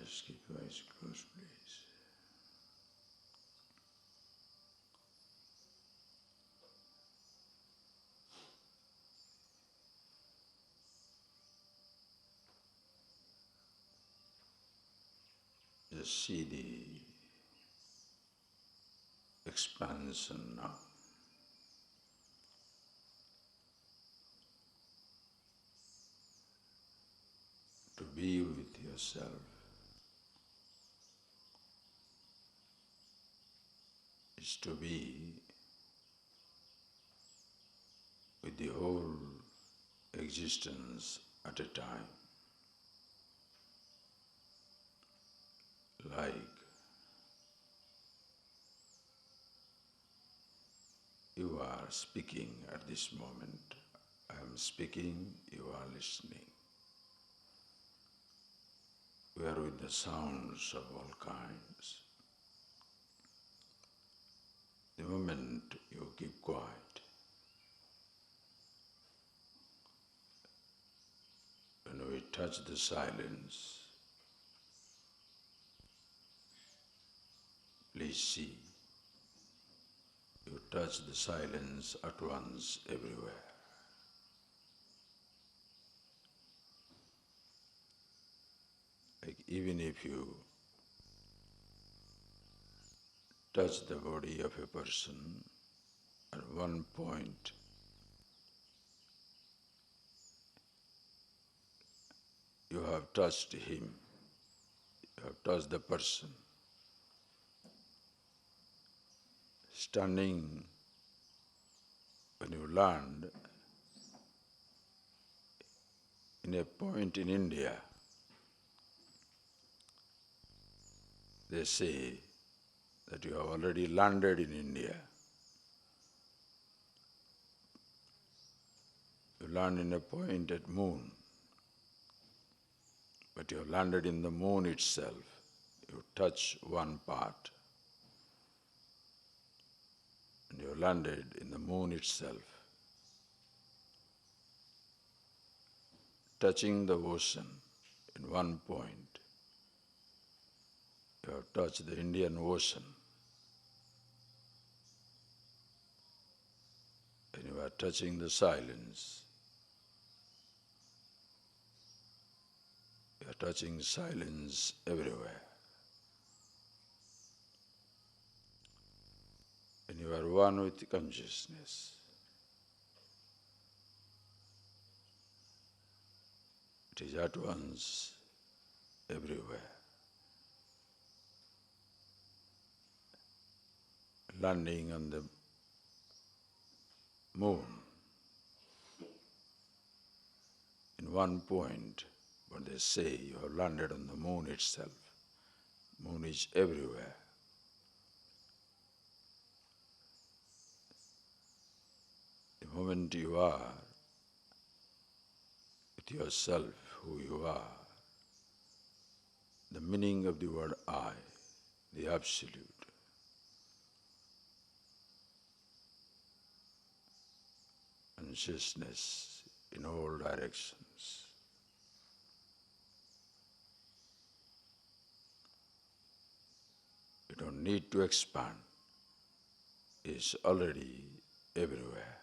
Just keep your eyes closed, please. Just see the expansion now. To be with yourself is to be with the whole existence at a time. Like you are speaking at this moment, I am speaking, you are listening. We are with the sounds of all kinds. The moment you keep quiet, when we touch the silence, please see, you touch the silence at once everywhere. Like even if you touch the body of a person, at one point you have touched him, you have touched the person. Standing, when you land in a point in India, they say that you have already landed in India. You land in a point at moon, but you have landed in the moon itself. You touch one part, and you have landed in the moon itself. Touching the ocean in one point, you have touched the Indian Ocean. And you are touching the silence. You are touching silence everywhere. And you are one with consciousness. It is at once everywhere. Landing on the moon in one point, but they say you have landed on the moon itself. Moon is everywhere. The moment you are with yourself, who you are, the meaning of the word I, the Absolute, consciousness in all directions. You don't need to expand. It's already everywhere.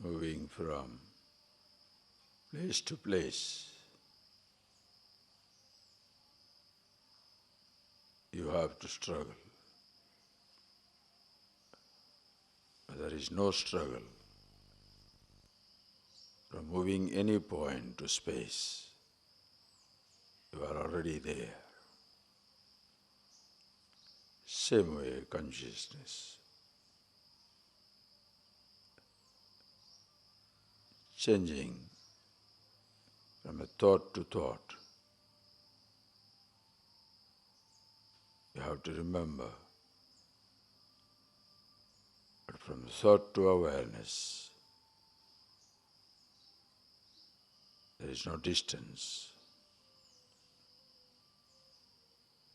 moving from place to place. You have to struggle. There is no struggle from moving any point to space. You are already there. Same way, consciousness. Changing from a thought to thought. You have to remember that from thought to awareness, there is no distance.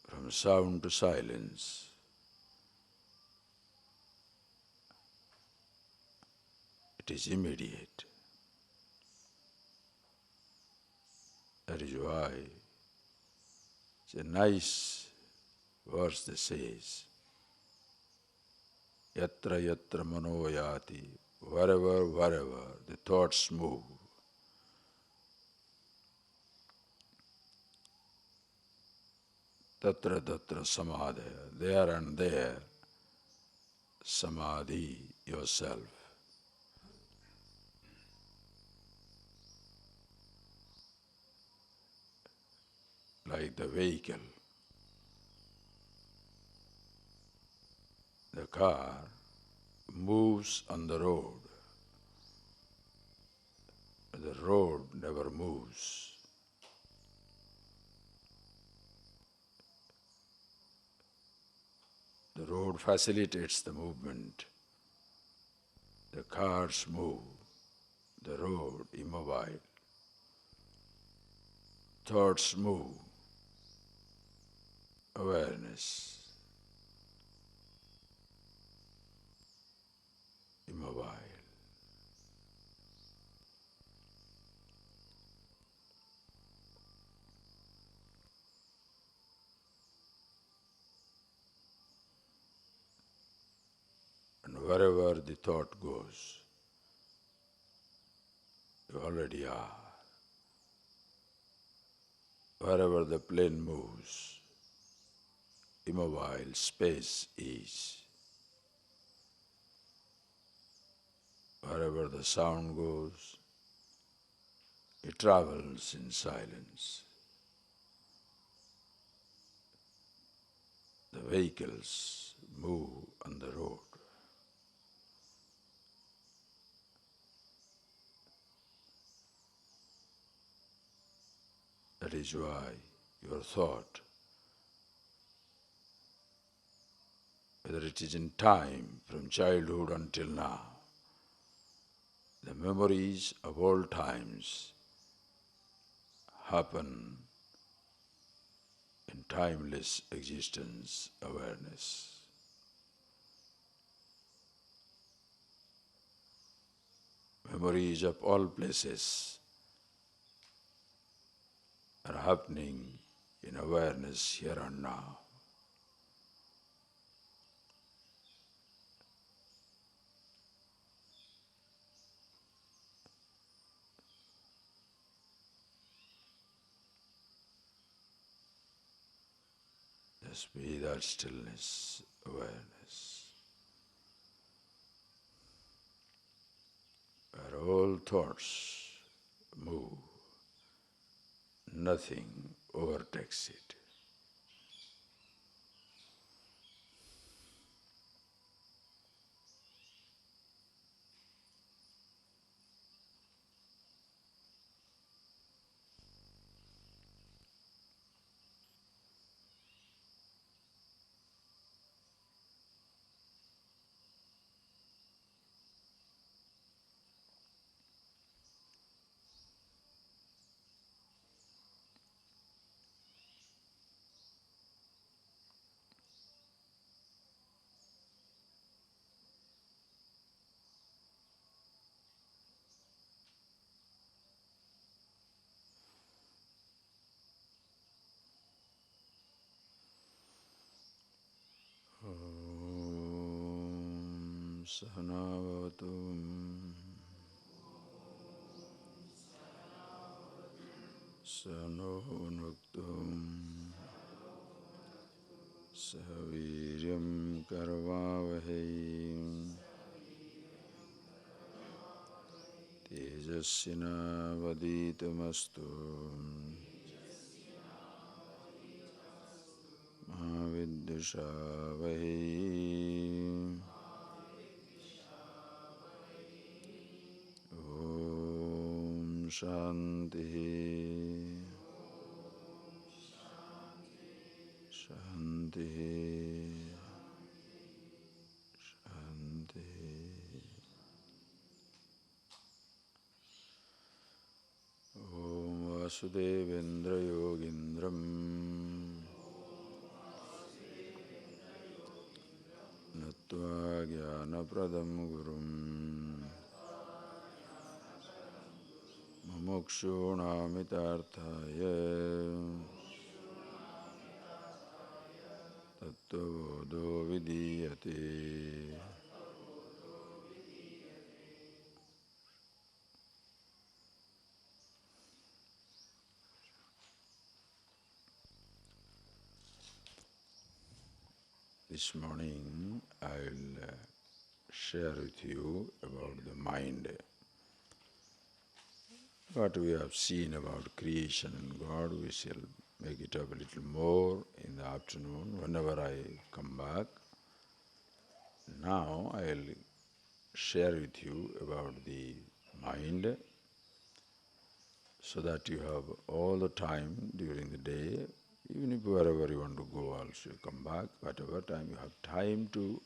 From sound to silence, it is immediate. That is why it's a nice verse that says, Yatra yatra mano yati, wherever the thoughts move, tatra tatra samadhaya, there and there, samadhi, yourself. Like the vehicle, the car moves on the road. The road never moves. The road facilitates the movement. The cars move, the road immobile. Thoughts move, awareness immobile. And wherever the thought goes, you already are. Wherever the plane moves, immobile space is. Wherever the sound goes, it travels in silence. The vehicles move on the road. That is why your thought, whether it is in time from childhood until now, the memories of old times happen in timeless existence awareness. Memories of all places are happening in awareness here and now. Just be that stillness, awareness, where all thoughts move, nothing overtakes it. Om Sahana Bhavatu Sano Nuktum Saviryam Karvavahai Tejasvina Vaditamastu Maviddushavahai Om Shanti Shanti Shanti. Om Vasudevendra Yogindram Natva Jnanapradam Gurum Mumukshunamitarthaya TATVA BODHO Vidiyate. This morning I will share with you about the mind. What we have seen about creation and God, we shall make it up a little more in the afternoon whenever I come back. Now I will share with you about the mind so that you have all the time during the day, even if wherever you want to go also you come back, whatever time you have time to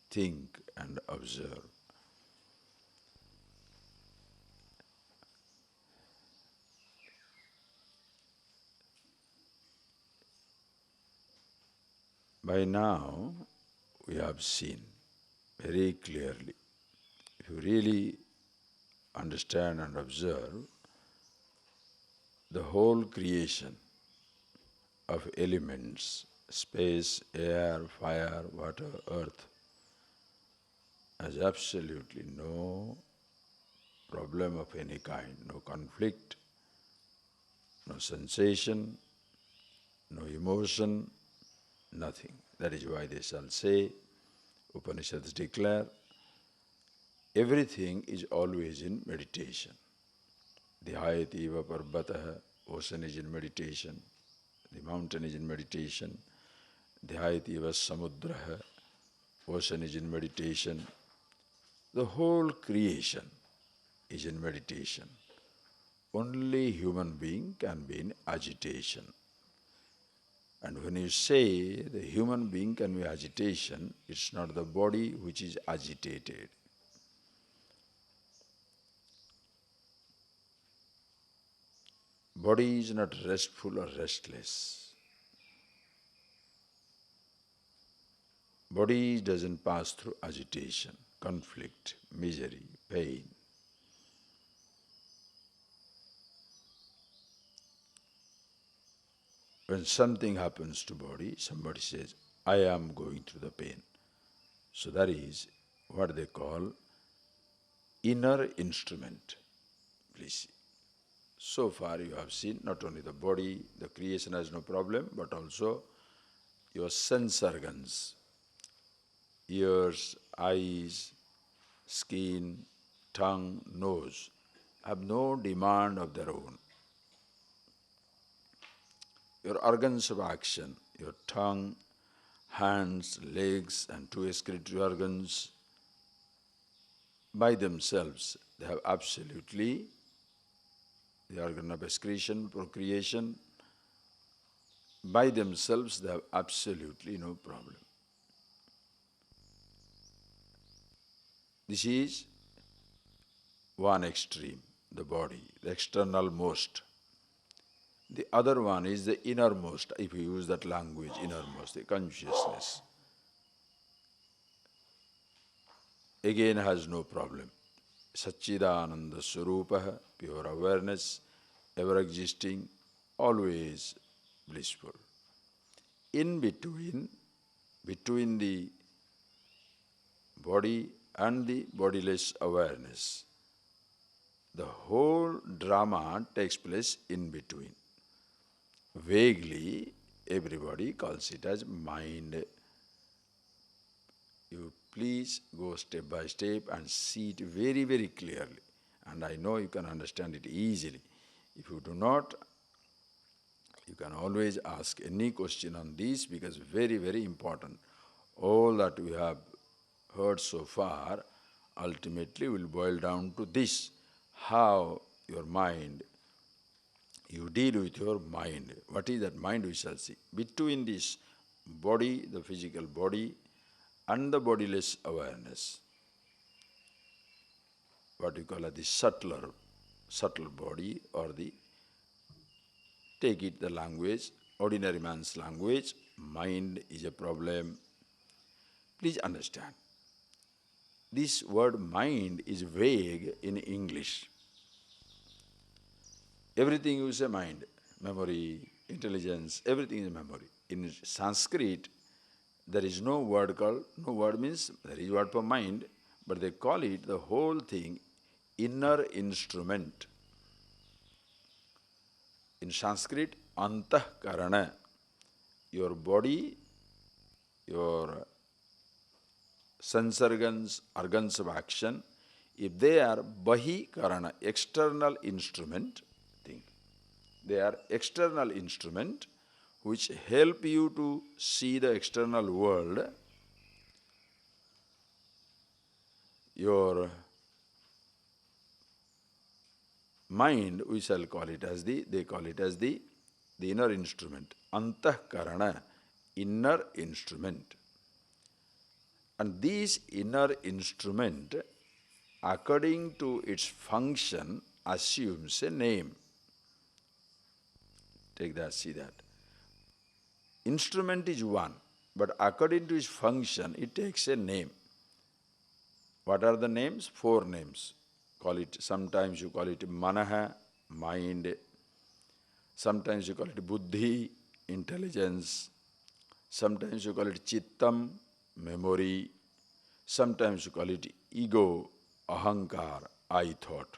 think and observe. By now, we have seen very clearly, if you really understand and observe, the whole creation of elements, space, air, fire, water, earth, has absolutely no problem of any kind, no conflict, no sensation, no emotion, nothing. That is why they shall say, Upanishads declare, everything is always in meditation. Dhyayativa parvataha, ocean is in meditation, the mountain is in meditation. Dhyayativa samudraha, ocean is in meditation. The whole creation is in meditation. Only human being can be in agitation. And when you say the human being can be agitation, it's not the body which is agitated. Body is not restful or restless. Body doesn't pass through agitation, conflict, misery, pain. When something happens to body, somebody says, I am going through the pain. So that is what they call inner instrument. Please see. So far you have seen not only the body, the creation has no problem, but also your sense organs, ears, eyes, skin, tongue, nose, have no demand of their own. Your organs of action, your tongue, hands, legs, and two excretory organs, by themselves, they have absolutely, the organ of excretion, procreation, by themselves they have absolutely no problem. This is one extreme, the body, the external most. The other one is the innermost, if you use that language, innermost, the consciousness. Again has no problem. Satchidananda Swarupaha, pure awareness, ever existing, always blissful. In between the body and the bodiless awareness, the whole drama takes place in between. Vaguely, everybody calls it as mind. You please go step by step and see it very, very clearly. And I know you can understand it easily. If you do not, you can always ask any question on this because very, very important. All that we have heard so far ultimately will boil down to this: how your mind, you deal with your mind. What is that mind we shall see. Between this body, the physical body, and the bodiless awareness, what we call as the subtle body, or the, take it the language, ordinary man's language, mind is a problem. Please understand, this word mind is vague in English. Everything you say mind, memory, intelligence, everything is memory. In Sanskrit, there is no word called, no word means, there is word for mind, but they call it the whole thing inner instrument. In Sanskrit, antahkarana, your body, your sense organs of action, if they are bahikarana, external instrument, think, they are external instrument which help you to see the external world, your mind, we shall call it as they call it as the inner instrument, antahkarana, inner instrument. And this inner instrument, according to its function, assumes a name. Take that, see that. Instrument is one, but according to its function, it takes a name. What are the names? 4 names. Call it, sometimes you call it manaha, mind. Sometimes you call it buddhi, intelligence. Sometimes you call it chittam, memory. Sometimes you call it ego, ahankar, I thought.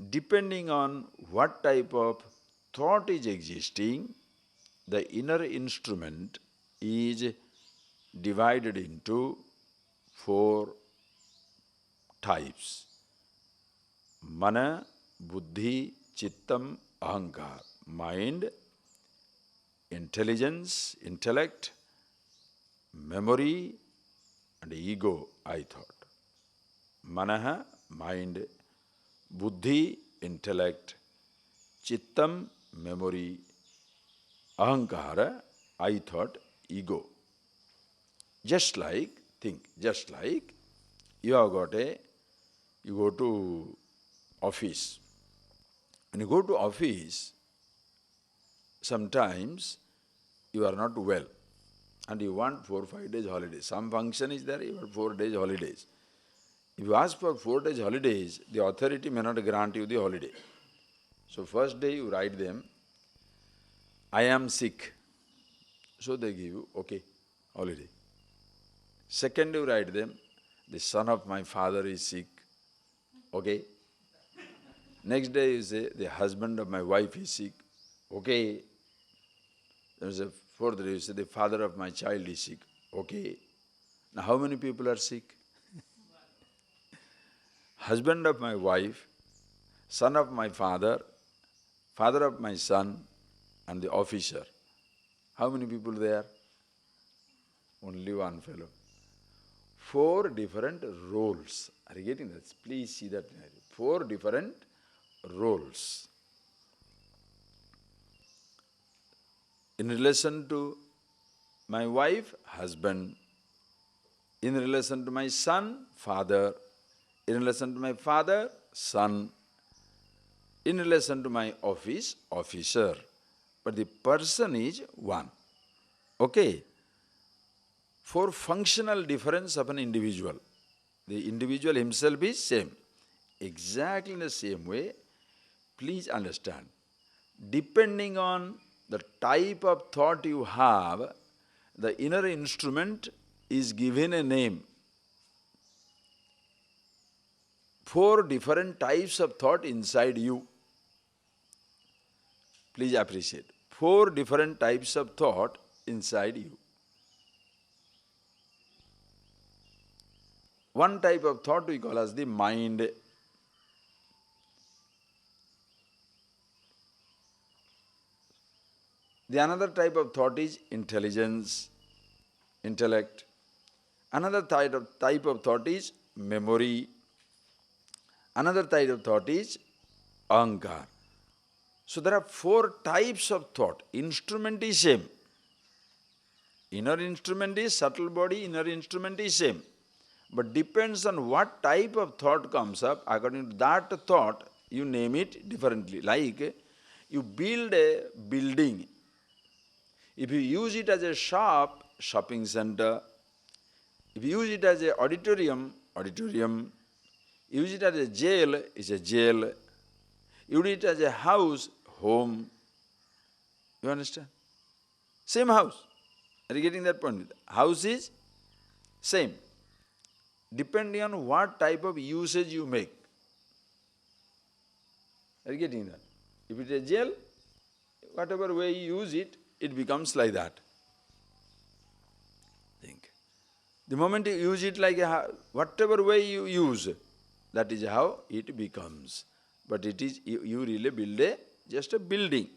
Depending on what type of thought is existing, the inner instrument is divided into 4 types. Mana, buddhi, chittam, ahankar. Mind, intelligence, intellect, memory, and ego, I thought. Manaha, mind, buddhi, intellect, chittam, memory, ahankara, I thought, ego. Just like, think, just like you go to office. When you go to office, sometimes you are not well and you want 4 or 5 days holiday. Some function is there, you want 4 days holidays. If you ask for 4 days holidays, the authority may not grant you the holiday. So first day you write them, I am sick. So they give you, okay, holiday. Second you write them, the son of my father is sick. Okay. Next day you say, the husband of my wife is sick. Okay. There is a fourth day you say, the father of my child is sick. Okay. Now how many people are sick? Husband of my wife, son of my father, father of my son, and the officer. How many people there? Only one fellow. 4 different roles. Are you getting that? Please see that. 4 different roles. In relation to my wife, husband. In relation to my son, father. In relation to my father, son. In relation to my office, officer. But the person is one. Okay? For functional difference of an individual. The individual himself is same. Exactly in the same way, please understand, depending on the type of thought you have, the inner instrument is given a name. 4 different types of thought inside you. Please appreciate. 4 different types of thought inside you. One type of thought we call as the mind. The another type of thought is intelligence, intellect. Another type of thought is memory. Another type of thought is ahankar. So there are 4 types of thought. Instrument is same. Inner instrument is subtle body, inner instrument is same. But depends on what type of thought comes up, according to that thought, you name it differently. Like, you build a building. If you use it as a shop, shopping center. If you use it as an auditorium, auditorium. Use it as a jail, it's a jail. Use it as a house, home. You understand? Same house. Are you getting that point? House is same. Depending on what type of usage you make. Are you getting that? If it is a jail, whatever way you use it, it becomes like that. Think. The moment you use it like whatever way you use, that is how it becomes. But it is, you really build just a building.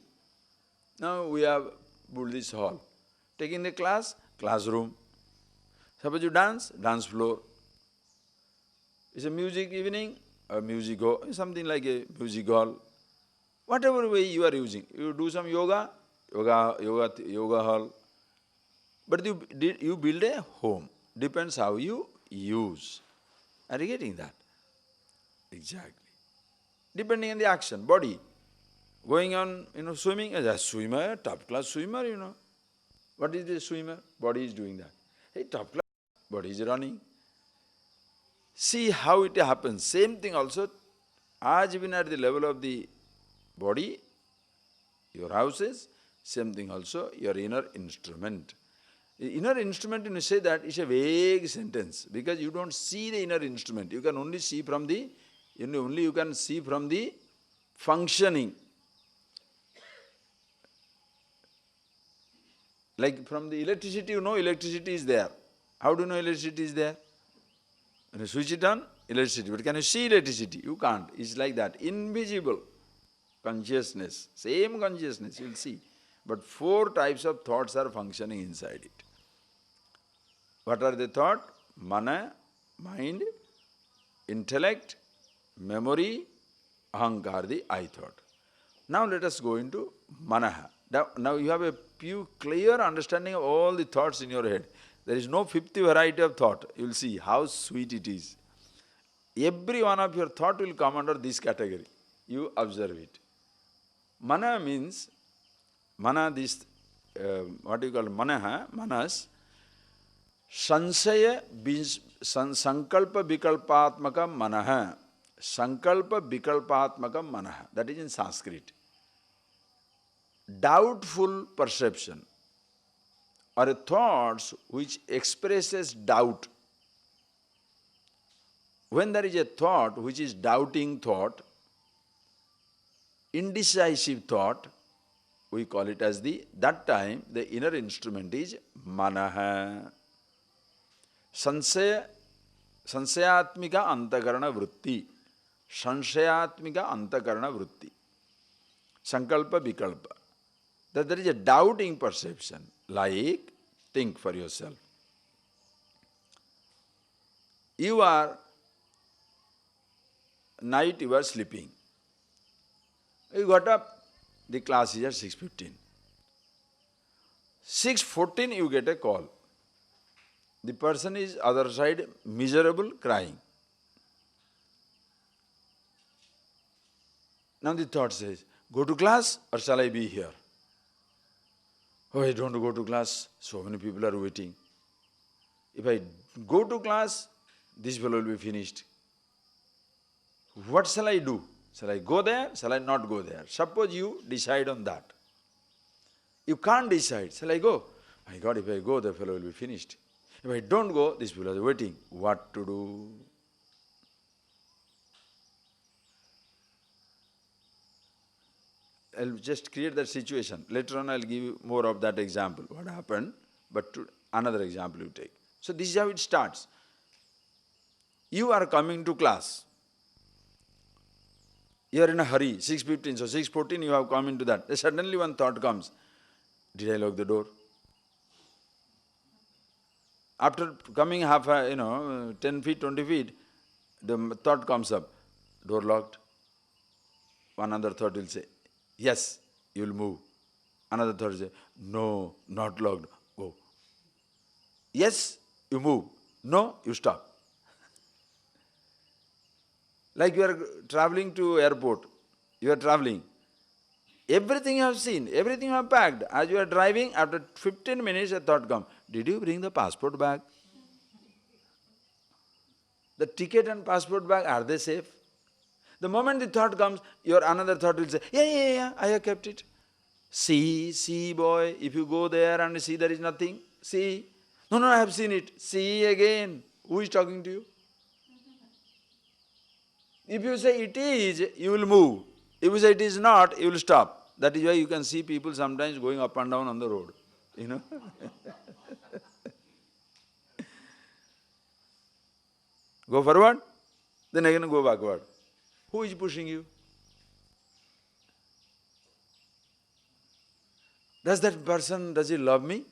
Now we have built this hall. Taking the class, classroom. Suppose you dance, dance floor. It's a music evening, a music hall, something like a music hall. Whatever way you are using. You do some yoga hall. But you build a home. Depends how you use. Are you getting that? Exactly. Depending on the action, body. Going on, swimming, as a swimmer, top class swimmer, What is the swimmer? Body is doing that. Hey, top class, body is running. See how it happens. Same thing also, as even at the level of the body, your houses, same thing also, your inner instrument. The inner instrument, when you say that, is a vague sentence, because you don't see the inner instrument. You can only see from the, you can see from the functioning. Like from the electricity, electricity is there. How do you know electricity is there? When you switch it on, electricity. But can you see electricity? You can't. It's like that. Invisible consciousness. Same consciousness, you'll see. But 4 types of thoughts are functioning inside it. What are the thoughts? Mana, mind, intellect, memory, ahankar, the I thought. Now let us go into manaha. Now you have a clear understanding of all the thoughts in your head. There is no 50 variety of thought. You will see how sweet it is. Every one of your thought will come under this category. You observe it. Mana means, this, what you call manaha, manas, sansaya, sankalpa vikalpatmaka manaha. Sankalpa vikalpatmaka manaha. That is in Sanskrit. Doubtful perception, or thoughts which expresses doubt. When there is a thought which is doubting thought, indecisive thought, we call it as that time the inner instrument is manaha. Sansayatmika antakarana vritti. Sanshayatmika antakarana vritti. Sankalpa vikalpa. That there is a doubting perception. Like, think for yourself. Night you are sleeping. You got up, the class is at 6:15. 6:14 you get a call. The person is other side, miserable, crying. Now the thought says, go to class or shall I be here? Oh, I don't go to class, so many people are waiting. If I go to class, this fellow will be finished. What shall I do? Shall I go there? Shall I not go there? Suppose you decide on that. You can't decide. Shall I go? My God, if I go, the fellow will be finished. If I don't go, this fellow is waiting. What to do? I'll just create that situation. Later on I'll give you more of that example, what happened, but another example you take. So this is how it starts. You are coming to class. You are in a hurry, 6:15, so 6:14 you have come into that. Then suddenly one thought comes, did I lock the door? After coming 10 feet, 20 feet, the thought comes up, door locked. One other thought will say, yes, you will move. Another thought will say, no, not locked, go. Yes, you move. No, you stop. Like you are traveling to airport, you are traveling. Everything you have seen, everything you have packed. As you are driving, after 15 minutes a thought comes, did you bring the passport bag? The ticket and passport bag, are they safe? The moment the thought comes, your another thought will say, yeah, I have kept it. See, boy, if you go there and see there is nothing, see. No, I have seen it. See again. Who is talking to you? If you say it is, you will move. If you say it is not, you will stop. That is why you can see people sometimes going up and down on the road. Go forward, then again go backward. Who is pushing you? Does that person, does he love me?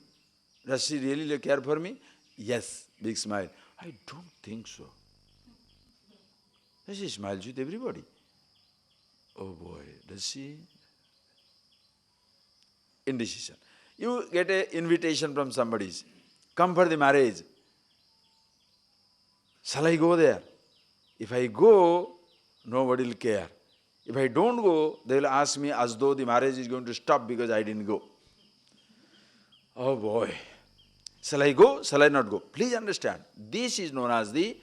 Does she really care for me? Yes, big smile. I don't think so. She smiles with everybody. Oh boy, does she? Indecision. You get an invitation from somebody. Come for the marriage. Shall I go there? If I go, nobody will care. If I don't go, they will ask me as though the marriage is going to stop because I didn't go. Oh boy. Shall I go? Shall I not go? Please understand, this is known as the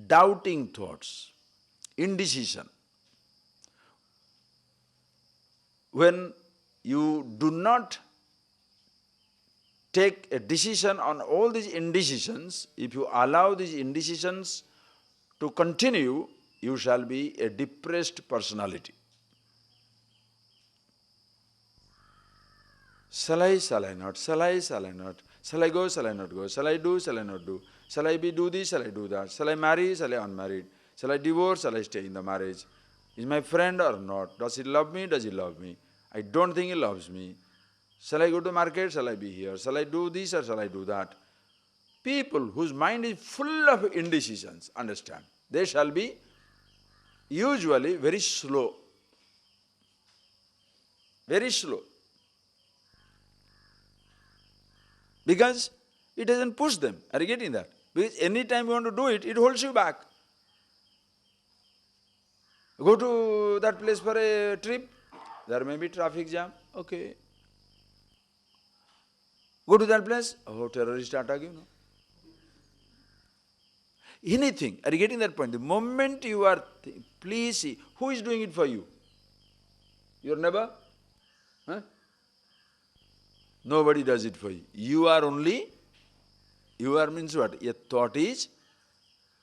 doubting thoughts, indecision. When you do not take a decision on all these indecisions, if you allow these indecisions to continue, you shall be a depressed personality. Shall I not? Shall I not? Shall I go? Shall I not go? Shall I do? Shall I not do? Shall I do this? Shall I do that? Shall I marry? Shall I unmarried? Shall I divorce? Shall I stay in the marriage? Is my friend or not? Does he love me? Does he love me? I don't think he loves me. Shall I go to market? Shall I be here? Shall I do this or shall I do that? People whose mind is full of indecisions, understand, they shall be usually very slow. Very slow. Because it doesn't push them. Are you getting that? Because any time you want to do it, it holds you back. Go to that place for a trip, there may be traffic jam, okay. Go to that place, oh, terrorist attack, Anything, are you getting that point? The moment you are, please see, who is doing it for you? Your neighbor? Huh? Nobody does it for you. You are means what? A thought is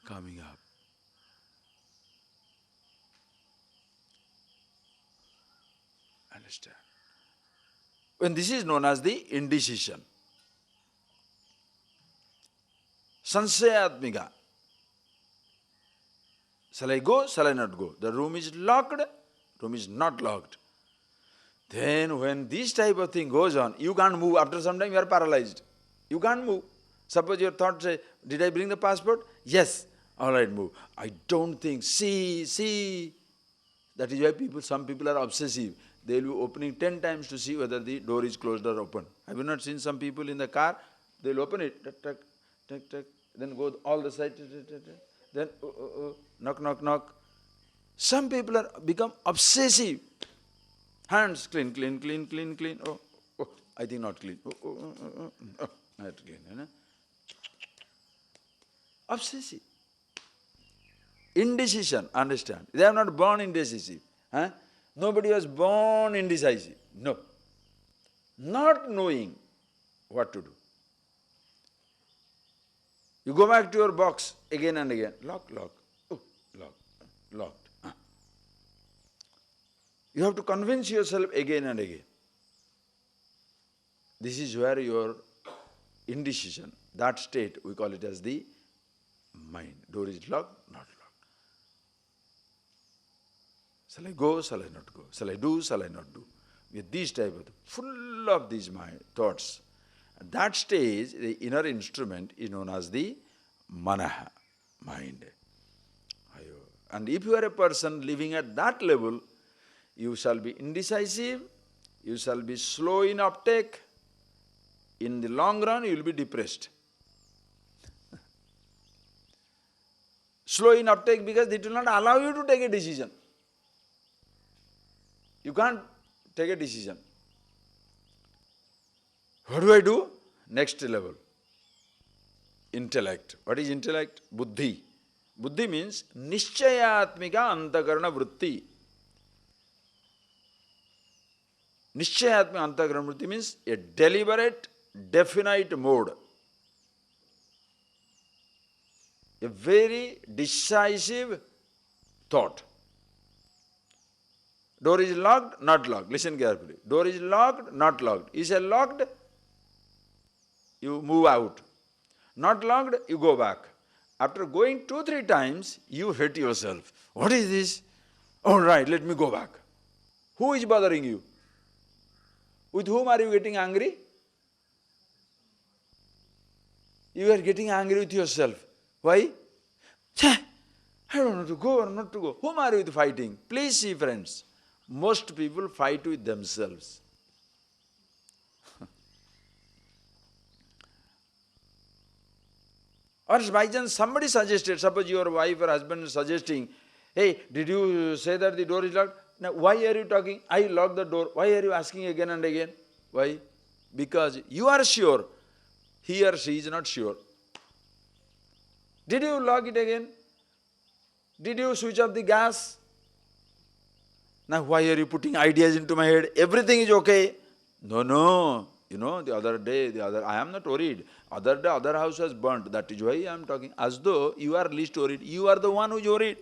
coming up. Understand? When this is known as the indecision. Sansayatmika. Shall I go? Shall I not go? The room is locked, room is not locked. Then when this type of thing goes on, you can't move. After some time you are paralyzed. You can't move. Suppose your thought say, did I bring the passport? Yes. All right, move. I don't think. See. That is why some people are obsessive. They will be opening 10 times to see whether the door is closed or open. Have you not seen some people in the car? They will open it, tuck, then go all the side, then knock. Some people are become obsessive. Hands clean. Oh, I think not clean. Not clean. Obsessive. Indecision, understand. They are not born indecisive. Nobody was born indecisive. No. Not knowing what to do. You go back to your box again and again. Lock. Oh, locked. You have to convince yourself again and again. This is where your indecision, that state, we call it as the mind. Door is locked, not locked. Shall I go, shall I not go? Shall I do, shall I not do? With these type of, full of these mind, thoughts. At that stage, the inner instrument is known as the manaha, mind. And if you are a person living at that level, you shall be indecisive, you shall be slow in uptake. In the long run, you will be depressed. Slow in uptake because it will not allow you to take a decision. You can't take a decision. What do I do? Next level. Intellect. What is intellect? Buddhi. Buddhi means nishchayatmika antakarana vritti. Nishchayatmika antakarana vritti means a deliberate, definite mode. A very decisive thought. Door is locked, not locked. Listen carefully. Door is locked, not locked. Is it locked? You move out. Not locked, you go back. After going 2-3 times, you hate yourself. What is this? All right, let me go back. Who is bothering you? With whom are you getting angry? You are getting angry with yourself. Why? I don't know to go or not to go. Whom are you fighting? Please see, friends. Most people fight with themselves. Or by chance somebody suggested, suppose your wife or husband is suggesting, hey, did you say that the door is locked? Now, why are you talking? I locked the door. Why are you asking again and again? Why? Because you are sure. He or she is not sure. Did you lock it again? Did you switch off the gas? Now, why are you putting ideas into my head? Everything is okay. No. You know, the other day, I am not worried. Other day, other house was burnt. That is why I am talking. As though you are least worried. You are the one who is worried.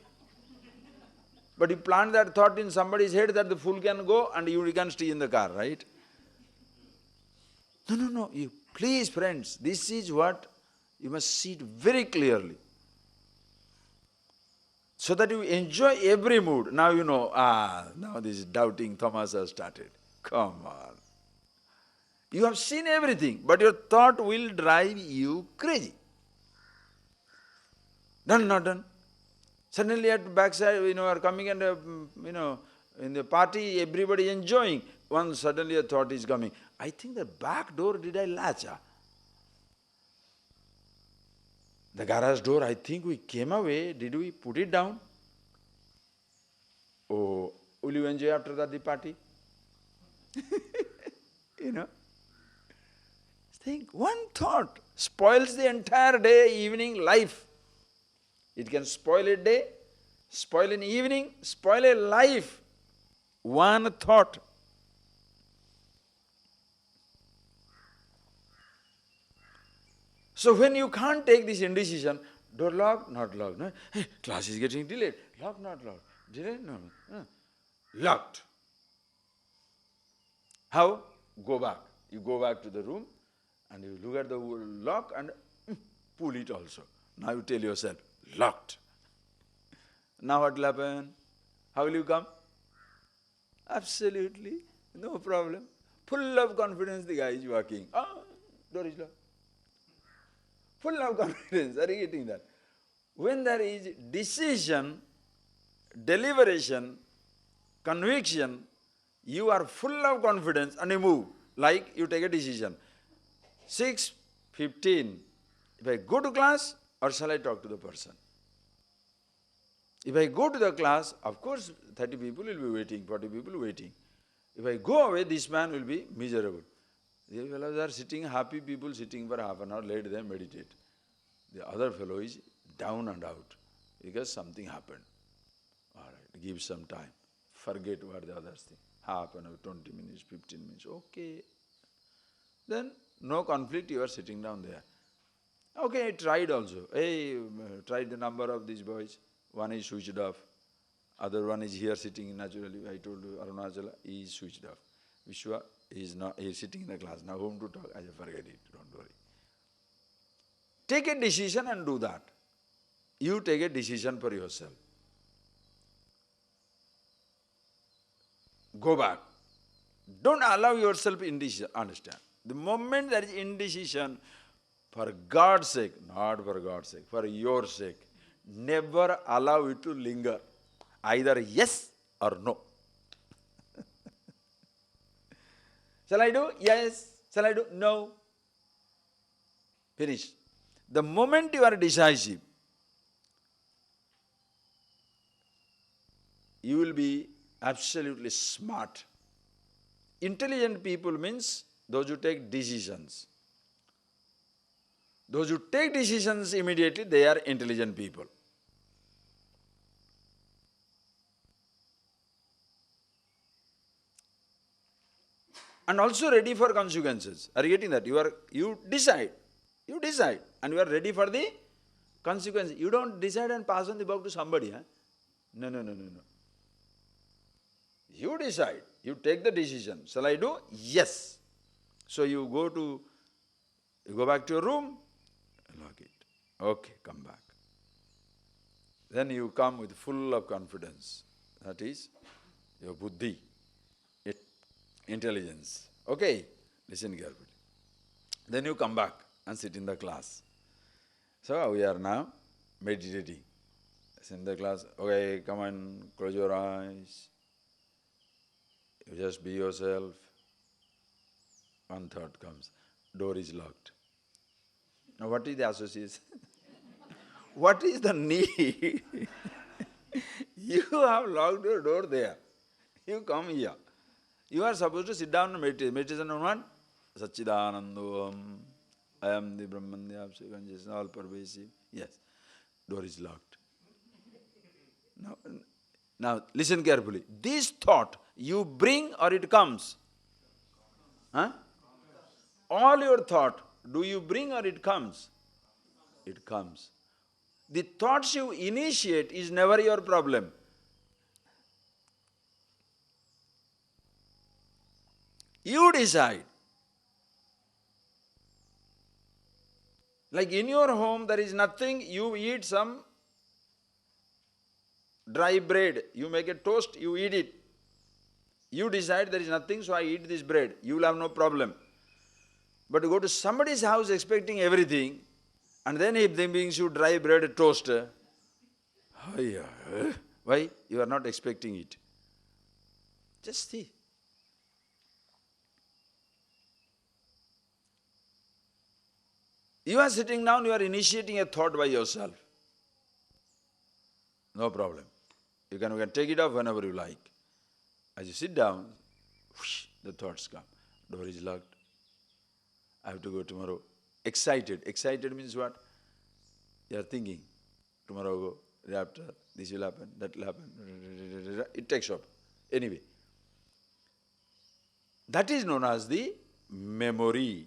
But you plant that thought in somebody's head that the fool can go and you can stay in the car, right? No. You, please, friends, this is what you must see it very clearly. So that you enjoy every mood. Now you know, now this doubting Thomas has started. Come on. You have seen everything, but your thought will drive you crazy. Done, not done. Suddenly at backside, are coming and, in the party, everybody enjoying. Once suddenly a thought is coming. I think the back door, did I latch? The garage door, I think we came away. Did we put it down? Oh, will you enjoy after that the party? Think, one thought spoils the entire day, evening, life. It can spoil a day, spoil an evening, spoil a life. One thought. So when you can't take this indecision, door locked, not locked. No? Hey, class is getting delayed. Locked, not locked. Delayed? No. Locked. How? Go back. You go back to the room and you look at the lock and pull it also. Now you tell yourself, locked. Now what will happen? How will you come? Absolutely, no problem. Full of confidence the guy is walking. Door is locked. Full of confidence, are you getting that? When there is decision, deliberation, conviction, you are full of confidence and you move. Like you take a decision. 6:15, if I go to class or shall I talk to the person? If I go to the class, of course 30 people will be waiting, 40 people waiting. If I go away, this man will be miserable. The fellows are sitting, happy people sitting for half an hour, let them meditate. The other fellow is down and out because something happened. All right, give some time. Forget what the others think. Half an hour, 20 minutes, 15 minutes, okay. Then no conflict, you are sitting down there. Okay, I tried also. Hey, tried the number of these boys. One is switched off. Other one is here sitting naturally. I told you, Arunachala, he is switched off. Vishwa is not, he is sitting in the class. Now whom to talk? I say, forget it, don't worry. Take a decision and do that. You take a decision for yourself. Go back. Don't allow yourself indecision. Understand? The moment there is indecision, for God's sake, not for God's sake, for your sake, never allow it to linger. Either yes or no. Shall I do? Yes. Shall I do? No. Finish. The moment you are decisive, you will be absolutely smart. Intelligent people means those who take decisions. Those who take decisions immediately, they are intelligent people. And also ready for consequences. Are you getting that? You decide, and you are ready for the consequences. You don't decide and pass on the buck to somebody. Huh? No. You decide. You take the decision. Shall I do? Yes. So you go back to your room, lock it. Okay, come back. Then you come with full of confidence. That is your buddhi, intelligence. Okay, listen carefully. Then you come back and sit in the class. So we are now meditating. Sit in the class. Okay, come on, close your eyes. You just be yourself. One thought comes. Door is locked. Now what is the association? What is the need? You have locked your door there. You come here. You are supposed to sit down and meditate. Meditation on what? Satchidanandam. I am the Brahman, the absolute consciousness, all pervasive. Yes. Door is locked. Now listen carefully. This thought you bring or it comes? Huh? All your thought, do you bring or it comes? It comes. The thoughts you initiate is never your problem. You decide. Like in your home there is nothing, you eat some dry bread. You make a toast, you eat it. You decide there is nothing, so I eat this bread. You will have no problem. But to go to somebody's house expecting everything, and then if they brings you dry bread toast, why? You are not expecting it. Just see. You are sitting down, you are initiating a thought by yourself. No problem. You can take it off whenever you like. As you sit down, whoosh, the thoughts come. Door is locked. I have to go tomorrow. Excited. Excited means what? You are thinking, tomorrow I'll go, day after, this will happen, that will happen. It takes off. Anyway. That is known as the memory.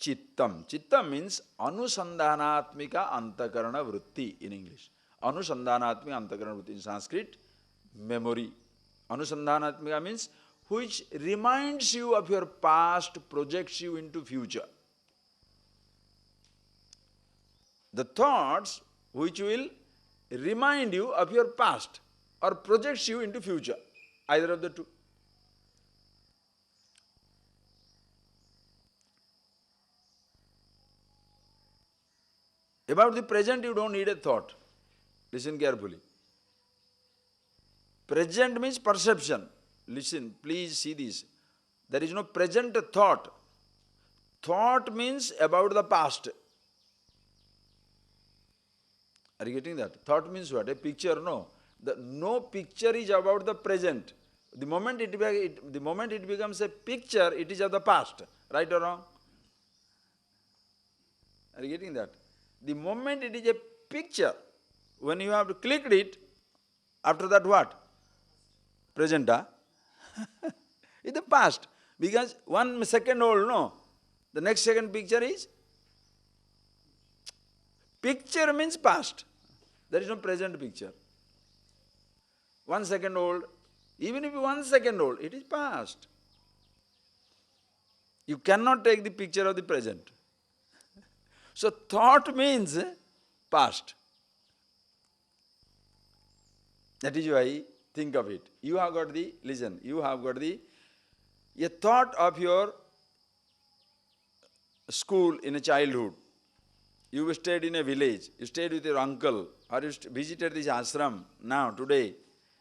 Chittam. Chittam means anusandhanatmika antakarana vritti in English. Anusandhanatmika antakarana vritti in Sanskrit, memory. Anusandhanatmika means which reminds you of your past, projects you into future. The thoughts which will remind you of your past or projects you into future. Either of the two. About the present, you don't need a thought. Listen carefully. Present means perception. Listen, please see this. There is no present thought. Thought means about the past. Are you getting that? Thought means what? A picture? No. No picture is about the present. The moment it becomes a picture, it is of the past. Right or wrong? Are you getting that? The moment it is a picture, when you have clicked it, after that what? Present, huh? It's the past. Because 1 second old, no. The next second picture is? Picture means past. There is no present picture. 1 second old, even if 1 second old, it is past. You cannot take the picture of the present. So thought means past. That is why, think of it. You have got the, listen, you have got a thought of your school in a childhood. You stayed in a village, you stayed with your uncle, or you visited this ashram now, today.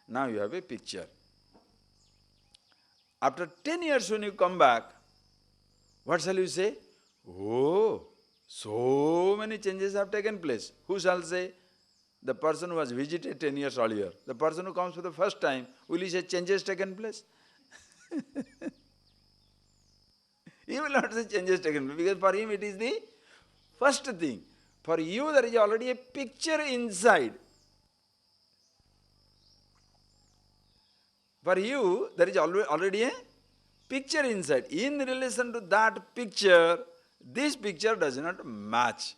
Now you have a picture. After 10 years when you come back, what shall you say? Oh, so many changes have taken place. Who shall say? The person who has visited 10 years earlier. The person who comes for the first time, will he say changes taken place? He will not say changes taken place, because for him it is the first thing. For you there is already a picture inside. For you there is already a picture inside. In relation to that picture, this picture does not match.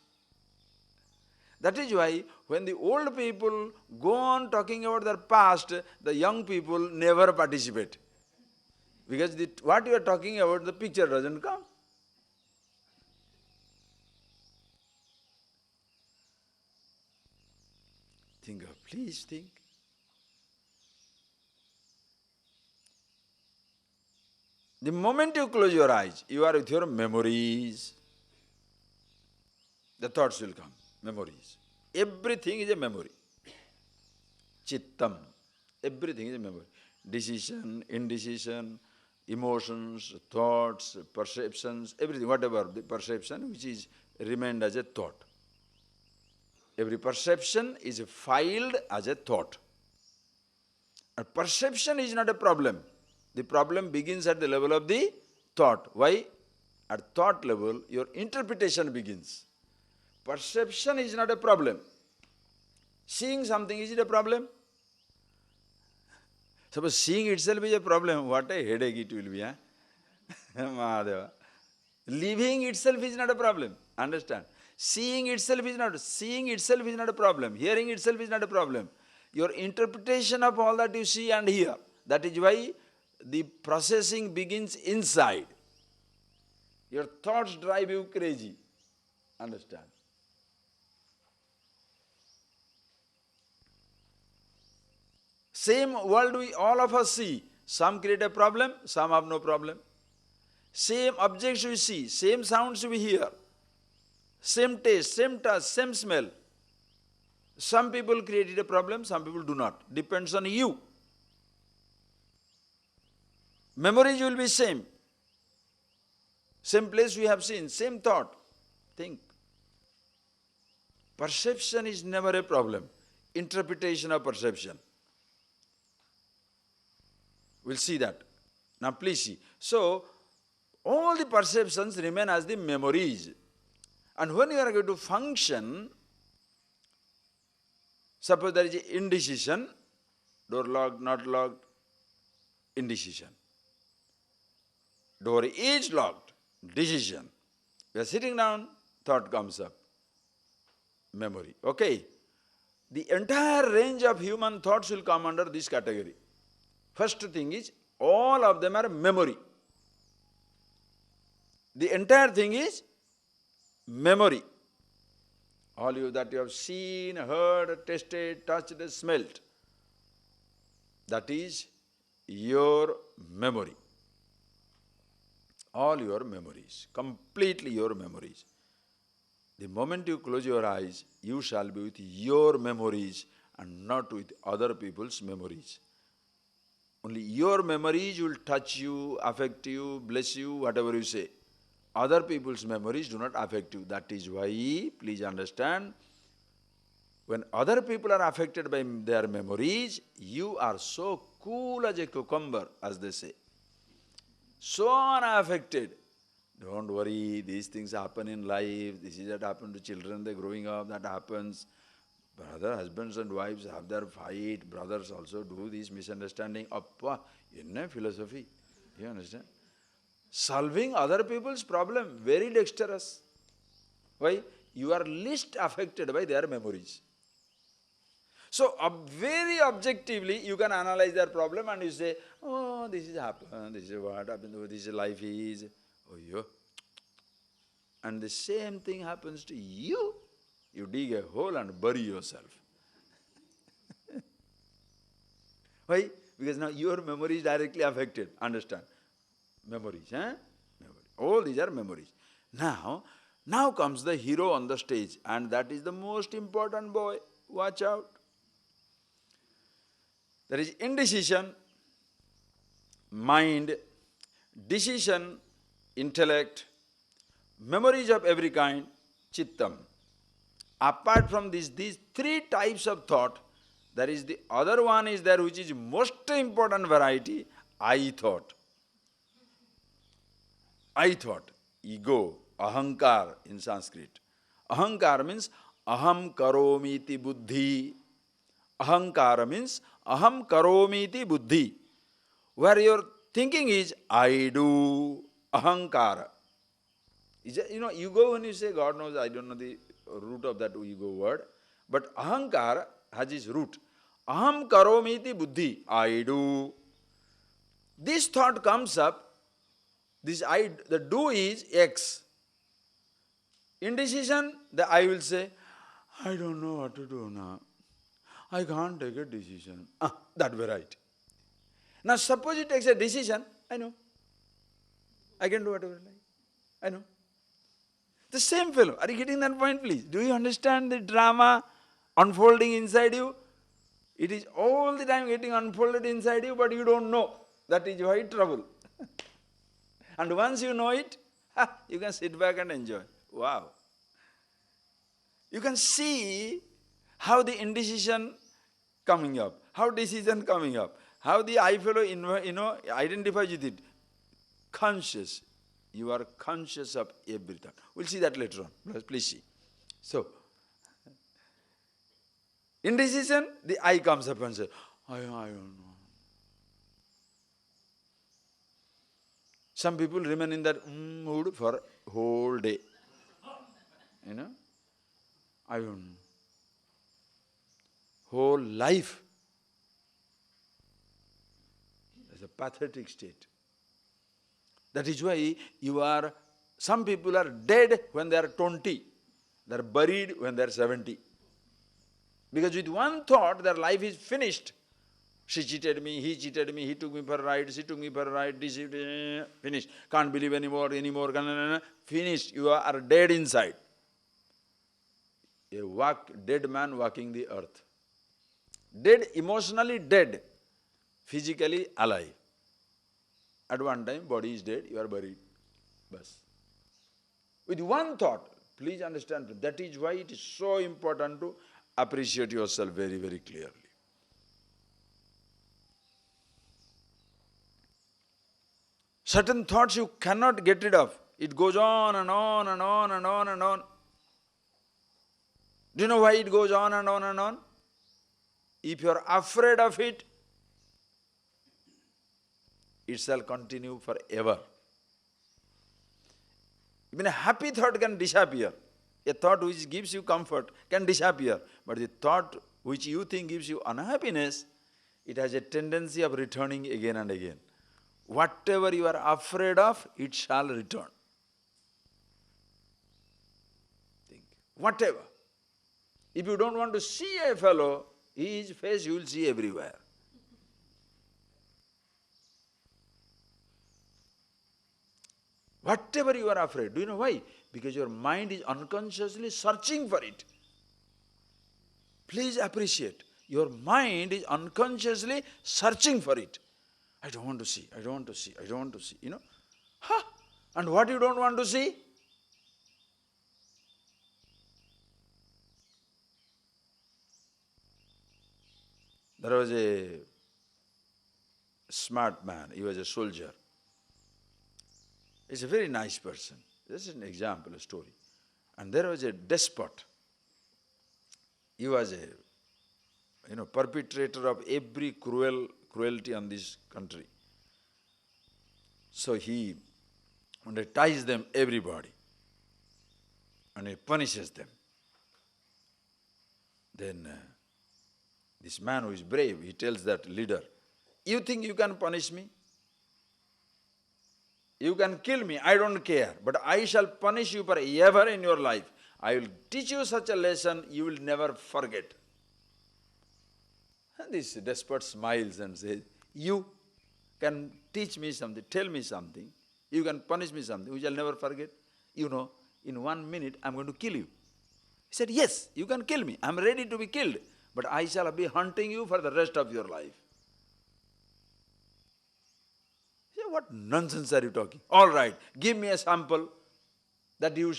That is why when the old people go on talking about their past, the young people never participate. Because what you are talking about, the picture doesn't come. Think of, please think. The moment you close your eyes, you are with your memories. The thoughts will come, memories. Everything is a memory. Chittam. Everything is a memory. Decision, indecision, emotions, thoughts, perceptions, everything, whatever the perception which is remained as a thought. Every perception is filed as a thought. And perception is not a problem. The problem begins at the level of the thought. Why? At thought level, your interpretation begins. Perception is not a problem. Seeing something, is it a problem? Suppose seeing itself is a problem, what a headache it will be, huh? Mahadeva. Living itself is not a problem. Understand? Seeing itself is not a problem. Hearing itself is not a problem. Your interpretation of all that you see and hear. That is why the processing begins inside. Your thoughts drive you crazy. Understand? Same world we all of us see. Some create a problem, some have no problem. Same objects we see, same sounds we hear, same taste, same touch, same smell. Some people created a problem, some people do not. Depends on you. Memories will be same. Same place we have seen, same thought. Think. Perception is never a problem. Interpretation of perception. We'll see that. Now please see. So, all the perceptions remain as the memories. And when you are going to function, suppose there is indecision, door locked, not locked, indecision. Door is locked, decision. We are sitting down, thought comes up, memory. Okay? The entire range of human thoughts will come under this category. First thing is, all of them are memory. The entire thing is memory. All that you have seen, heard, tasted, touched, smelt, that is your memory. All your memories, completely your memories. The moment you close your eyes, you shall be with your memories and not with other people's memories. Only your memories will touch you, affect you, bless you, whatever you say. Other people's memories do not affect you. That is why, please understand, when other people are affected by their memories, you are so cool as a cucumber, as they say. So unaffected. Don't worry, these things happen in life. This is what happens to children, they're growing up, that happens. Brother, husbands and wives have their fight. Brothers also do this misunderstanding. Appa, inna philosophy. You understand? Solving other people's problem, very dexterous. Why? You are least affected by their memories. So very objectively you can analyze their problem and you say, oh, this is happened, this is what happened, this is life is, oh yeah. And the same thing happens to you. You dig a hole and bury yourself. Why? Because now your memory is directly affected. Understand? Memories, Memory. All these are memories. Now comes the hero on the stage, and that is the most important boy. Watch out. There is indecision, mind, decision, intellect, memories of every kind, chittam. Apart from these three types of thought, there is the other one is there which is most important variety, I thought. I thought, ego, ahankar in Sanskrit. Ahankar means aham karomiti buddhi. Ahankara means aham karomiti buddhi. Where your thinking is, I do, ahankara. Ego, when you say, God knows, I don't know the root of that ego word, but ahankara has its root. Aham karomiti buddhi, I do. This thought comes up, the do is X. Indecision, the I will say, I don't know what to do now. I can't take a decision. That will be right. Now suppose it takes a decision, I know. I can do whatever I like. I know. The same fellow. Are you getting that point, please? Do you understand the drama unfolding inside you? It is all the time getting unfolded inside you, but you don't know. That is why trouble. And once you know it, you can sit back and enjoy. Wow. You can see how the indecision coming up, how decision coming up, how the I fellow identifies with it. Conscious. You are conscious of everything. We'll see that later on. Please see. So, indecision, the I comes up and says, I don't know. Some people remain in that mood for whole day. I don't know. Whole life. It's a pathetic state. That is why some people are dead when they are 20. They are buried when they are 70. Because with one thought, their life is finished. She cheated me, he took me for a ride, she took me for a ride, finished. Can't believe anymore, finished. You are dead inside. A dead man walking the earth. Dead, emotionally dead, physically alive. At one time, body is dead, you are buried. Bas. With one thought, please understand, that is why it is so important to appreciate yourself very, very clearly. Certain thoughts you cannot get rid of. It goes on and on and on and on and on. Do you know why it goes on and on and on? If you are afraid of it, it shall continue forever. Even a happy thought can disappear. A thought which gives you comfort can disappear. But the thought which you think gives you unhappiness, it has a tendency of returning again and again. Whatever you are afraid of, it shall return. Think. Whatever. If you don't want to see a fellow, his face you will see everywhere. Whatever you are afraid, do you know why? Because your mind is unconsciously searching for it. Please appreciate. Your mind is unconsciously searching for it. I don't want to see, I don't want to see, I don't want to see, And what you don't want to see? There was a smart man, he was a soldier. He's a very nice person. This is an example, a story. And there was a despot. He was a perpetrator of every cruelty on this country. So he ties them, everybody, and he punishes them. Then This man who is brave, he tells that leader, you think you can punish me? You can kill me, I don't care, but I shall punish you forever in your life. I will teach you such a lesson you will never forget. And this despot smiles and says, you can teach me something, tell me something, you can punish me something which I'll never forget. You know, in 1 minute I'm going to kill you. He said, yes, you can kill me, I'm ready to be killed, but I shall be hunting you for the rest of your life. He said, what nonsense are you talking? All right, give me a sample that you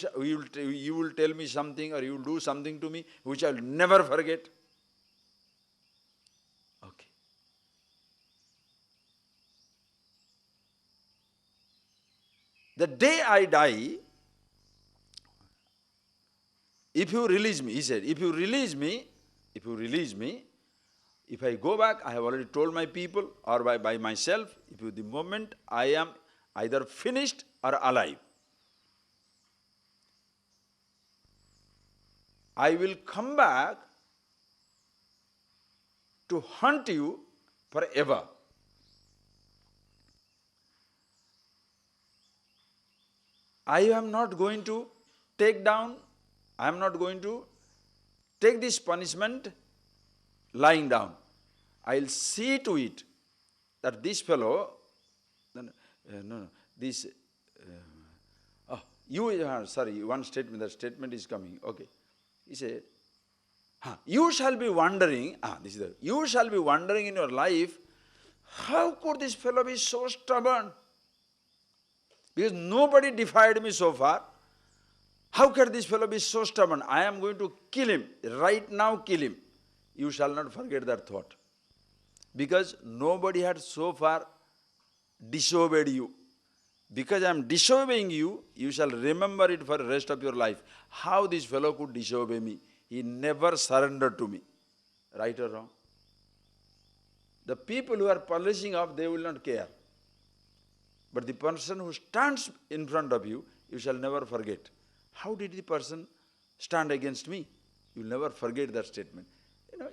will tell me something or you will do something to me which I will never forget. Okay. The day I die, if you release me, he said, if you release me, if I go back, I have already told my people or by myself, the moment I am either finished or alive, I will come back to hunt you forever. I am not going to take this punishment lying down. I will see to it that this fellow, one statement, that statement is coming, okay. He said, you shall be wondering, you shall be wondering in your life, how could this fellow be so stubborn? Because nobody defied me so far. How can this fellow be so stubborn? I am going to kill him, right now kill him. You shall not forget that thought. Because nobody had so far disobeyed you. Because I am disobeying you, you shall remember it for the rest of your life. How this fellow could disobey me? He never surrendered to me. Right or wrong? The people who are polishing off, they will not care. But the person who stands in front of you, you shall never forget. How did the person stand against me? You will never forget that statement. You know,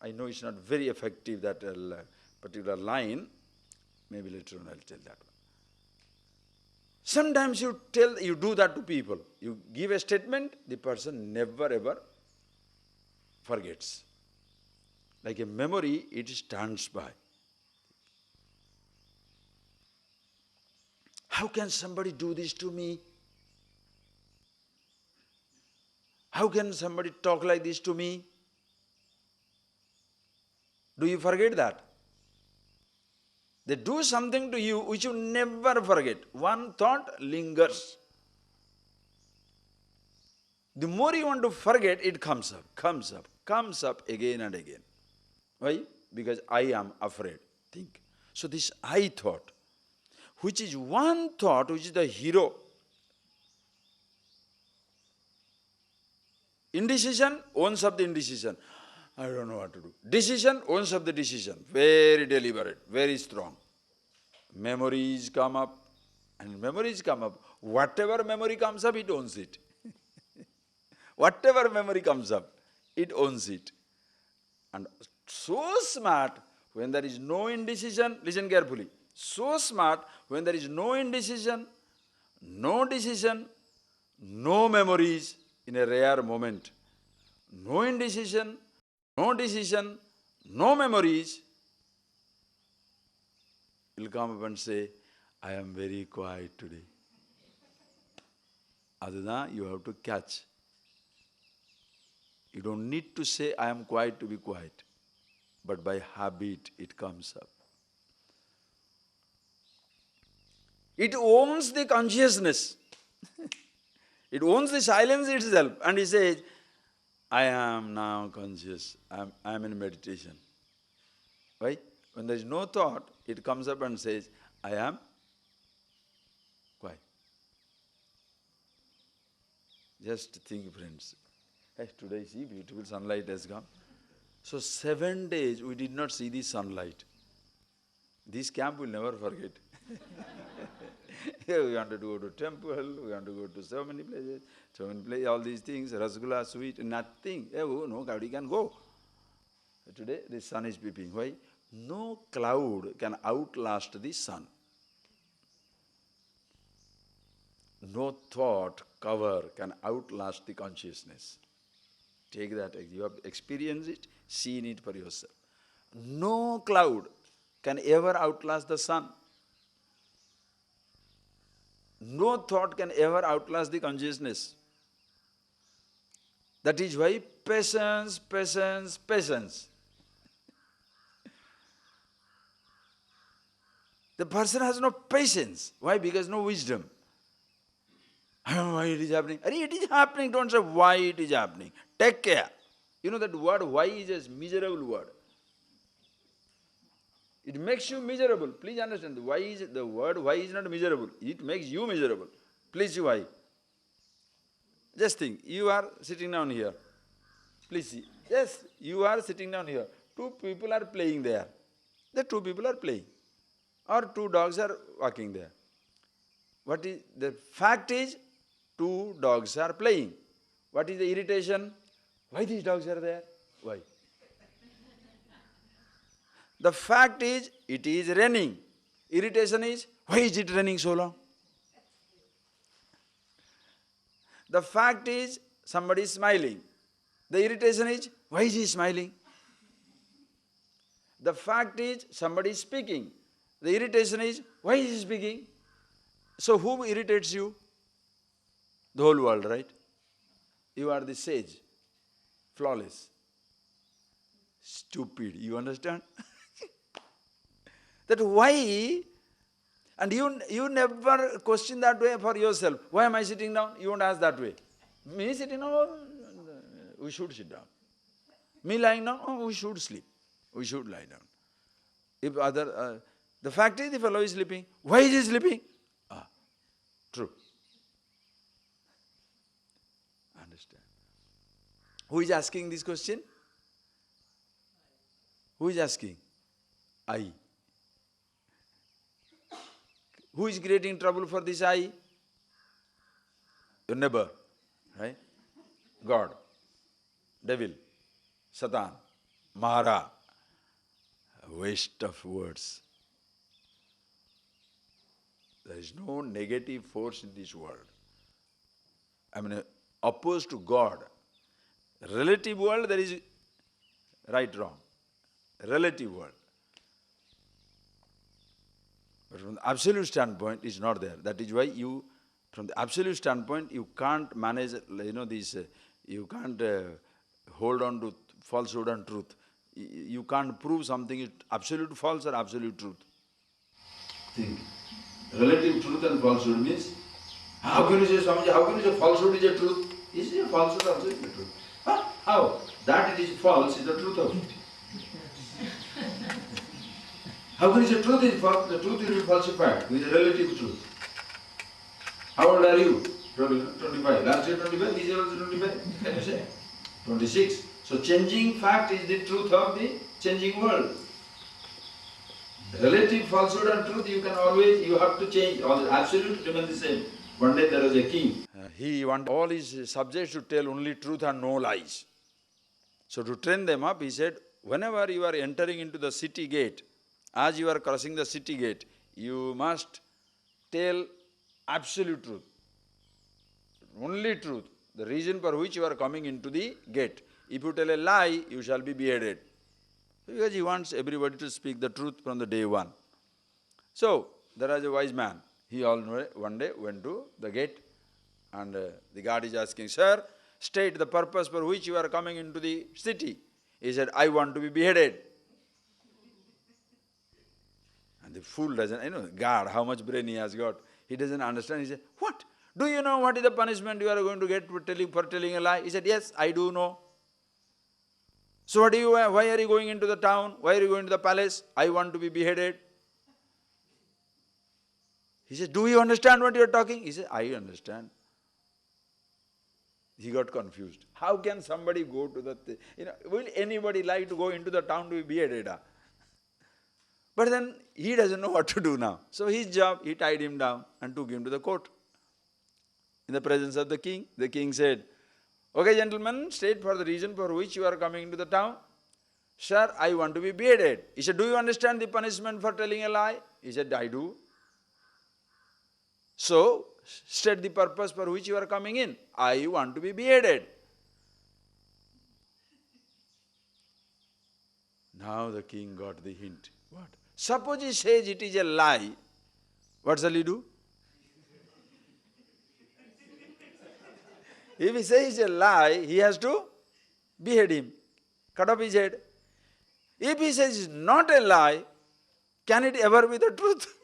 I know it's not very effective, that particular line. Maybe later on I'll tell that one. Sometimes you do that to people. You give a statement, the person never ever forgets. Like a memory, it stands by. How can somebody do this to me? How can somebody talk like this to me? Do you forget that? They do something to you which you never forget. One thought lingers. The more you want to forget, it comes up again and again. Why? Because I am afraid. Think. So this I thought, which is one thought, which is the hero. Indecision owns up the indecision. I don't know what to do. Decision owns up the decision. Very deliberate, very strong. Memories come up, and memories come up. Whatever memory comes up, it owns it. Whatever memory comes up, it owns it. And so smart, when there is no indecision, listen carefully. So smart, when there is no indecision, no decision, no memories in a rare moment. No indecision, no decision, no memories. He'll come up and say, I am very quiet today. Aduna, you have to catch. You don't need to say, I am quiet to be quiet. But by habit, it comes up. It owns the consciousness. It owns the silence itself. And he says, I am now conscious. I am in meditation. Why? When there is no thought, it comes up and says, I am quiet. Just think, friends. Hey, today, see, beautiful sunlight has come. So 7 days we did not see the sunlight. This camp will never forget. We wanted to go to temple, we want to go to so many places, all these things, rasgulla, sweet, nothing. Oh, no, Gaudi can go. Today the sun is peeping. Why? No cloud can outlast the sun. No thought cover can outlast the consciousness. Take that, you have experienced it, seen it for yourself. No cloud can ever outlast the sun. No thought can ever outlast the consciousness. That is why patience, patience, patience. The person has no patience. Why? Because no wisdom. I don't know why it is happening. It is happening, don't say why it is happening. Take care. You know that word why is a miserable word. It makes you miserable. Please understand, the word why is not miserable. It makes you miserable. Please see why. Just think, you are sitting down here. Please see. Yes, you are sitting down here. Two people are playing there. The two people are playing. Or two dogs are walking there. What is the fact is, two dogs are playing. What is the irritation? Why these dogs are there? Why? The fact is, it is raining. Irritation is, why is it raining so long? The fact is, somebody is smiling. The irritation is, why is he smiling? The fact is, somebody is speaking. The irritation is, why is he speaking? So who irritates you? The whole world, right? You are the sage, flawless, stupid, you understand? That why, and you never question that way for yourself. Why am I sitting down? You won't ask that way. Me sitting down, oh, we should sit down. Me lying down, oh, we should sleep. We should lie down. If the fact is, the fellow is sleeping. Why is he sleeping? True. Understand. Who is asking this question? Who is asking? I. Who is creating trouble for this I? Your neighbor, right? God, devil, Satan, Mara. A waste of words. There is no negative force in this world. I mean, opposed to God. Relative world, there is right, wrong. Relative world. But from the absolute standpoint, it's not there. That is why from the absolute standpoint, you can't manage, you can't hold on to falsehood and truth. You can't prove something is absolute false or absolute truth. Think. Relative truth and falsehood means, how can you say, Swamiji, how can you say falsehood is a truth? Is it a falsehood also is a truth? Huh? How? That it is false is the truth of it. How can you say truth is false? The truth will be falsified with a relative truth. How old are you? 25. Last year 25, this year also 25. Can you say? 26. So changing fact is the truth of the changing world. Relative falsehood and truth you have to change. All the absolute remain the same. One day there was a king. He wanted all his subjects to tell only truth and no lies. So to train them up, he said, whenever you are entering into the city gate, as you are crossing the city gate, you must tell absolute truth. Only truth. The reason for which you are coming into the gate. If you tell a lie, you shall be beheaded. Because he wants everybody to speak the truth from the day one. So, there was a wise man. He one day went to the gate and the guard is asking, sir, state the purpose for which you are coming into the city. He said, I want to be beheaded. And the fool doesn't, guard, how much brain he has got. He doesn't understand. He said, what? Do you know what is the punishment you are going to get for telling a lie? He said, yes, I do know. So why are you going into the town? Why are you going to the palace? I want to be beheaded. He said, do you understand what you are talking? He said, I understand. He got confused. How can somebody go to the... will anybody like to go into the town to be beheaded? But then he doesn't know what to do now. So his job, he tied him down and took him to the court. In the presence of the king said, okay, gentlemen, state for the reason for which you are coming into the town. Sir, I want to be beheaded. He said, do you understand the punishment for telling a lie? He said, I do. So, state the purpose for which you are coming in. I want to be beheaded. Now the king got the hint. What? Suppose he says it is a lie, what shall he do? If he says it's a lie, he has to behead him, cut off his head. If he says it's not a lie, can it ever be the truth?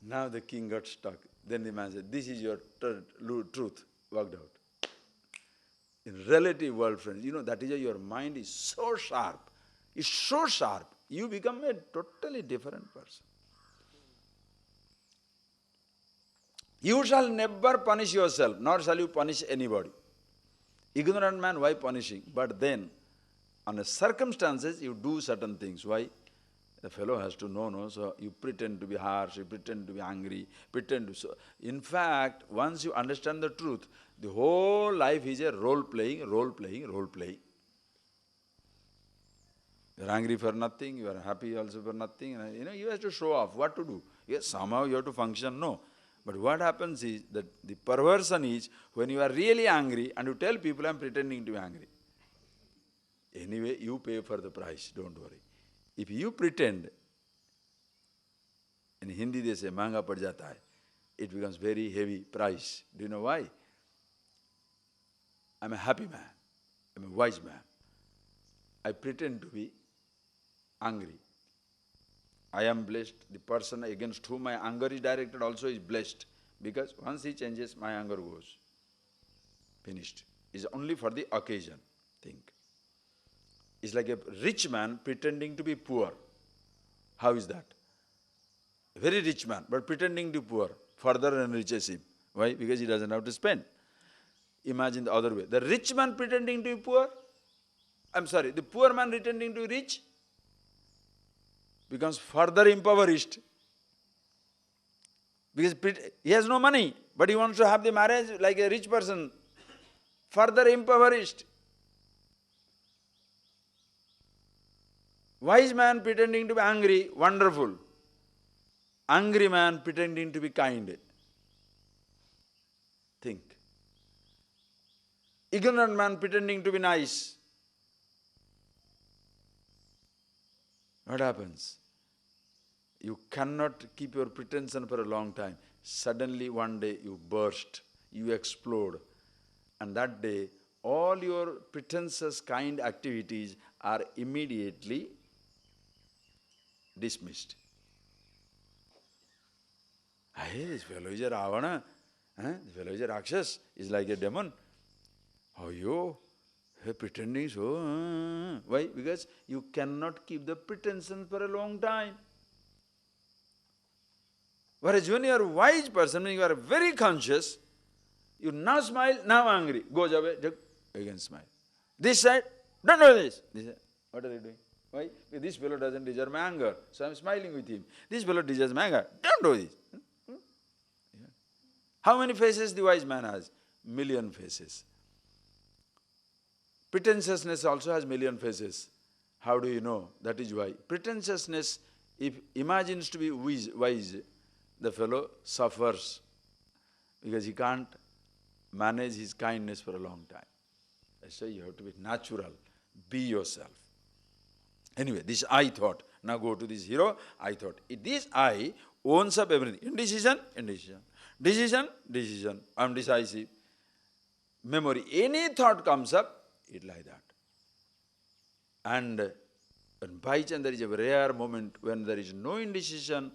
Now the king got stuck. Then the man said, this is your truth, worked out. In relative world, friends, that is why your mind is so sharp. It's so sharp, you become a totally different person. You shall never punish yourself, nor shall you punish anybody. Ignorant man, why punishing? But then, on the circumstances, you do certain things. Why? The fellow has to know, no? So you pretend to be harsh, you pretend to be angry, pretend to... So, in fact, once you understand the truth, the whole life is a role-playing, role-playing, role-playing. You are angry for nothing, you are happy also for nothing. You have to show off what to do. Yes, somehow you have to function, no. But what happens is that the perversion is when you are really angry and you tell people I am pretending to be angry. Anyway, you pay for the price, don't worry. If you pretend, in Hindi they say, महंगा पड़ जाता है, it becomes very heavy price. Do you know why? I am a happy man, I am a wise man. I pretend to be angry. I am blessed. The person against whom my anger is directed also is blessed. Because once he changes, my anger goes. Finished. It's only for the occasion. Think. It's like a rich man pretending to be poor. How is that? A very rich man, but pretending to be poor. Further enriches him. Why? Because he doesn't have to spend. Imagine the other way. The rich man pretending to be poor. The poor man pretending to be rich becomes further impoverished. Because he has no money, but he wants to have the marriage like a rich person. Further impoverished. Wise man pretending to be angry, wonderful. Angry man pretending to be kind. Think. Ignorant man pretending to be nice. What happens? You cannot keep your pretension for a long time. Suddenly one day you burst, you explode. And that day, all your pretentious kind activities are immediately dismissed. Hey, this fellow is a Ravana. This fellow is a Rakshas. He's like a demon. Oh, you pretending so. Why? Because you cannot keep the pretension for a long time. Whereas when you are a wise person, when you are very conscious, you now smile, now angry. Goes away, again smile. This side, don't do this. This side, what are you doing? Why? Because this fellow doesn't deserve my anger, so I am smiling with him. This fellow deserves my anger. Don't do this. Yeah. How many faces the wise man has? Million faces. Pretentiousness also has million faces. How do you know? That is why. Pretentiousness, if imagines to be wise, the fellow suffers because he can't manage his kindness for a long time. That's why you have to be natural. Be yourself. Anyway, this I thought. Now go to this hero, I thought. This I owns up everything. Indecision, indecision. Decision, decision. I am decisive. Memory. Any thought comes up, it like that. And by chance there is a rare moment when there is no indecision,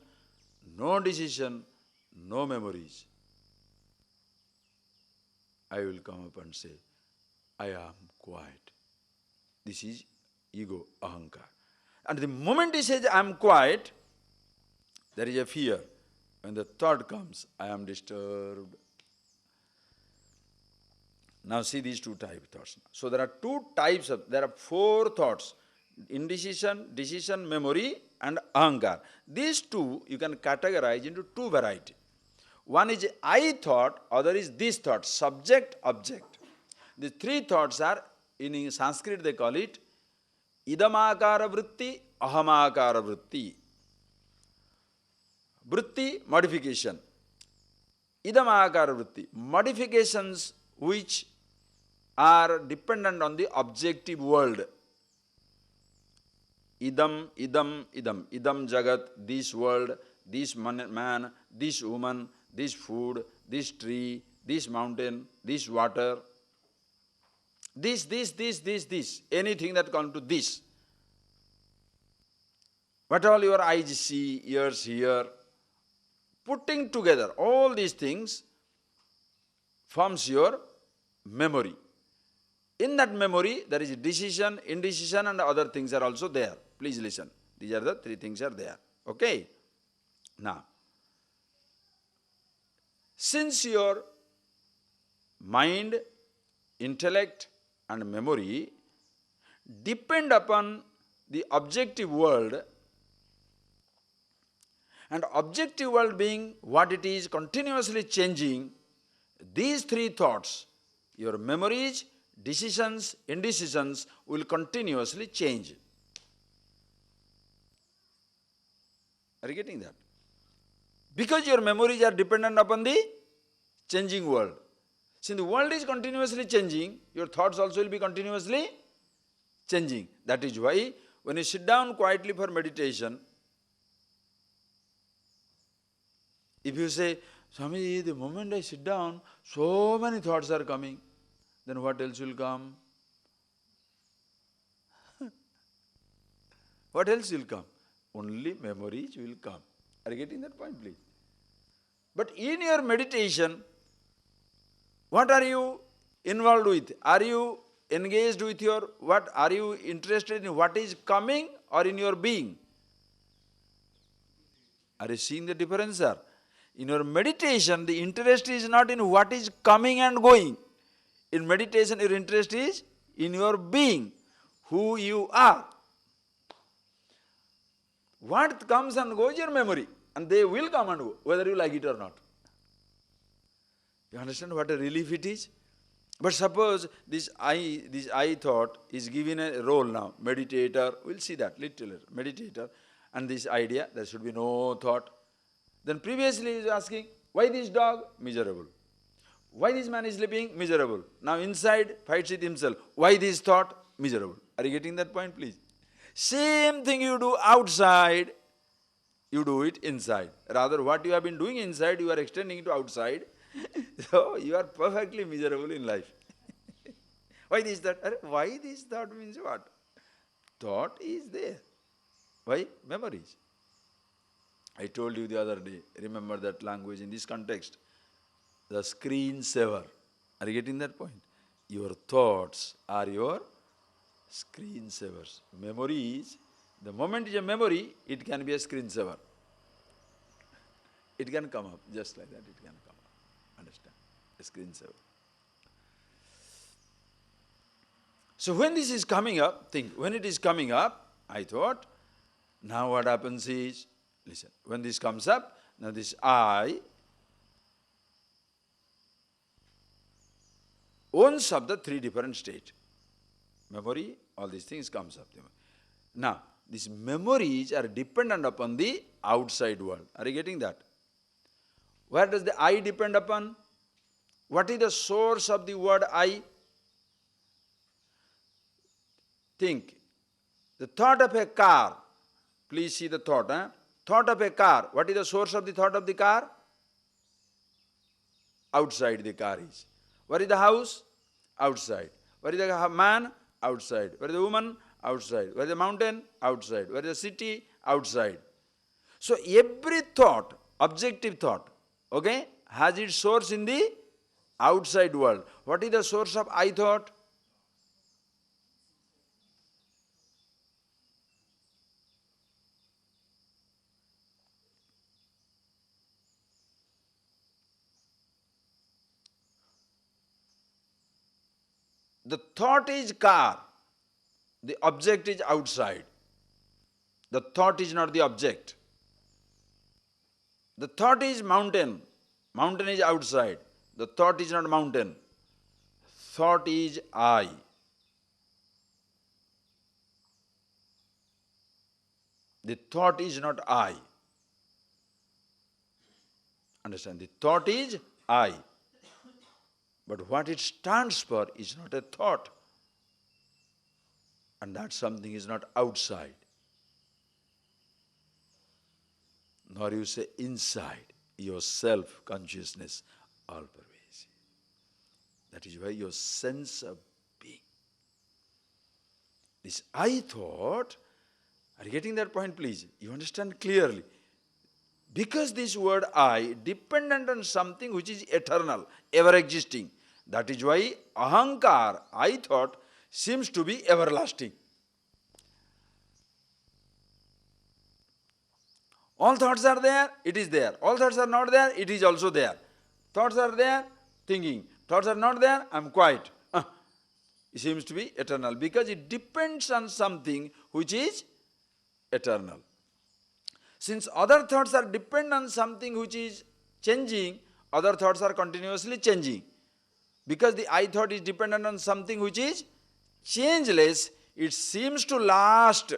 no decision, no memories. I will come up and say, I am quiet. This is ego, ahankar. And the moment he says, I am quiet, there is a fear. When the thought comes, I am disturbed. Now see these two types of thoughts. So there are 4 thoughts. Indecision, decision, memory and ahankar. These two you can categorize into 2 varieties. One is I thought, other is this thought, subject, object. The 3 thoughts are In Sanskrit they call it idamakara vritti, ahamakara vritti. Vritti, modification. Idamakara vritti, modifications which are dependent on the objective world. Idam, idam, idam. Idam jagat, this world, this man, this woman, this food, this tree, this mountain, this water. This. Anything that comes to this. What all your eyes see, ears hear, putting together all these things forms your memory. In that memory, there is decision, indecision, and other things are also there. Please listen. These are the three things are there. Okay? Now, since your mind, intellect, and memory depend upon the objective world, and objective world being what it is continuously changing, these three thoughts, your memories, decisions, indecisions will continuously change. Are you getting that? Because your memories are dependent upon the changing world. Since the world is continuously changing, your thoughts also will be continuously changing. That is why when you sit down quietly for meditation, if you say, Swami, the moment I sit down, so many thoughts are coming, then what else will come? What else will come? Only memories will come. Are you getting that point, please? But in your meditation, what are you involved with? Are you engaged with your, what? Are you interested in what is coming or in your being? Are you seeing the difference, sir? In your meditation, the interest is not in what is coming and going. In meditation, your interest is in your being, who you are. What comes and goes, your memory, and they will come and go, whether you like it or not. You understand what a relief it is? But suppose this I thought is given a role now, meditator, we'll see that little later, meditator, and this idea, there should be no thought. Then previously he is asking, why this dog? Miserable. Why this man is sleeping? Miserable. Now inside, fights with himself. Why this thought? Miserable. Are you getting that point, please? Same thing you do outside, you do it inside. Rather, what you have been doing inside, you are extending it to outside. So, you are perfectly miserable in life. Why this thought? Why this thought means what? Thought is there. Why? Memories. I told you the other day, remember that language in this context. The screen saver. Are you getting that point? Your thoughts are your screen savers. Memory is, the moment is a memory, it can be a screen saver. It can come up, just like that it can come up. Understand? A screen saver. So when this is coming up, think, when it is coming up, I thought, now what happens is, listen, when this comes up, now this I owns up the three different states. Memory, all these things comes up. Now, these memories are dependent upon the outside world. Are you getting that? Where does the I depend upon? What is the source of the word I? Think. The thought of a car. Please see the thought. Thought of a car. What is the source of the thought of the car? Outside the car is. Where is the house? Outside. Where is the man? Outside. Where is the woman? Outside. Where is the mountain? Outside. Where is the city? Outside. So every thought, objective thought, okay, has its source in the outside world. What is the source of I thought? The thought is car. The object is outside. The thought is not the object. The thought is mountain. Mountain is outside. The thought is not mountain. Thought is I. The thought is not I. Understand? The thought is I. But what it stands for is not a thought. And that something is not outside. Nor you say inside, your self-consciousness, all-pervasive. That is why your sense of being. This I thought, are you getting that point, please? You understand clearly. Because this word I dependent on something which is eternal, ever existing. That is why ahankar, I thought, seems to be everlasting. All thoughts are there, it is there. All thoughts are not there, it is also there. Thoughts are there, thinking. Thoughts are not there, I am quiet. It seems to be eternal because it depends on something which is eternal. Since other thoughts are dependent on something which is changing, other thoughts are continuously changing. Because the I thought is dependent on something which is changeless, it seems to last.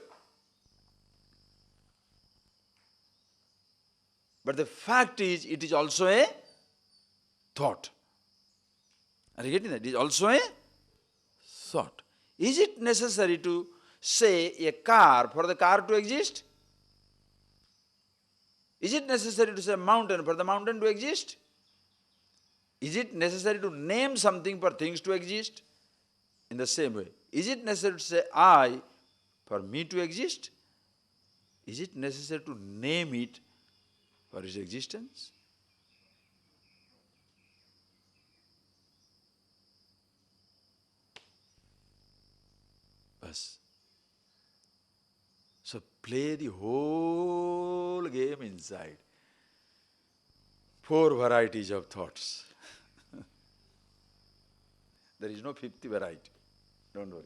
But the fact is, it is also a thought. Are you getting that? It is also a thought. Is it necessary to say a car for the car to exist? Is it necessary to say mountain for the mountain to exist? Is it necessary to name something for things to exist? In the same way, is it necessary to say I for me to exist? Is it necessary to name it for its existence? Bas. So play the whole game inside. 4 varieties of thoughts. There is no 50th variety. Don't worry.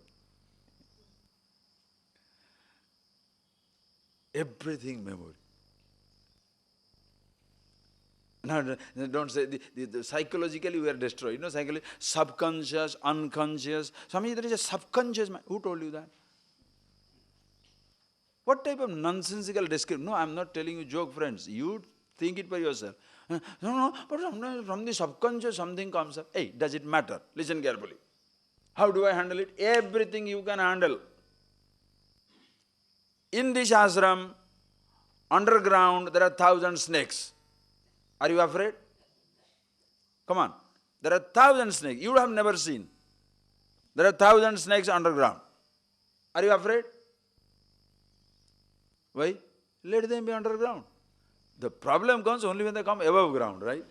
Everything memory. No, don't say, the psychologically we are destroyed. You know, psychologically, subconscious, unconscious. Swami, there is a subconscious mind. Who told you that? What type of nonsensical description? No, I am not telling you joke, friends. You think it by yourself. No, but sometimes from the subconscious something comes up. Hey, does it matter? Listen carefully. How do I handle it? Everything you can handle. In this ashram, underground, there are 1,000 snakes. Are you afraid? Come on. There are 1,000 snakes. You have never seen. There are 1,000 snakes underground. Are you afraid? Why? Let them be underground. The problem comes only when they come above ground, right?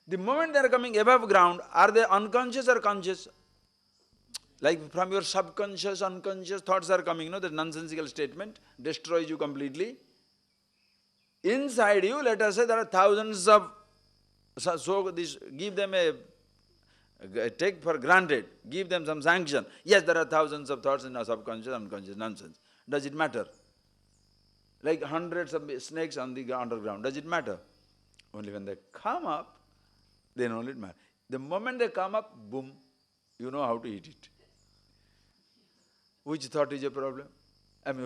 The moment they are coming above ground, are they unconscious or conscious? Like from your subconscious, unconscious thoughts are coming, the nonsensical statement destroys you completely. Inside you, let us say there are thousands of, so this, give them take for granted, give them some sanction. Yes, there are thousands of thoughts in our subconscious, unconscious, nonsense. Does it matter? Like hundreds of snakes on the underground, does it matter? Only when they come up, then only it matters. The moment they come up, boom, you know how to eat it. Which thought is a problem?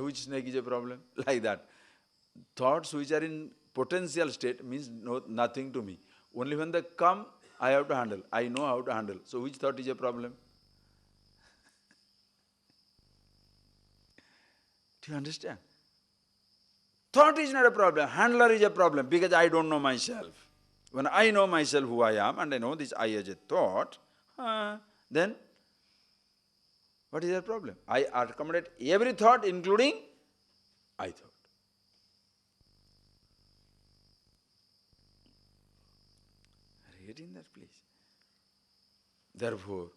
Which snake is a problem? Like that. Thoughts which are in potential state means nothing to me. Only when they come, I have to handle. I know how to handle. So which thought is a problem? Do you understand? Thought is not a problem. Handler is a problem because I don't know myself. When I know myself who I am and I know this I as a thought, then what is the problem? I accommodate every thought including I thought. Are you getting that, please? Therefore,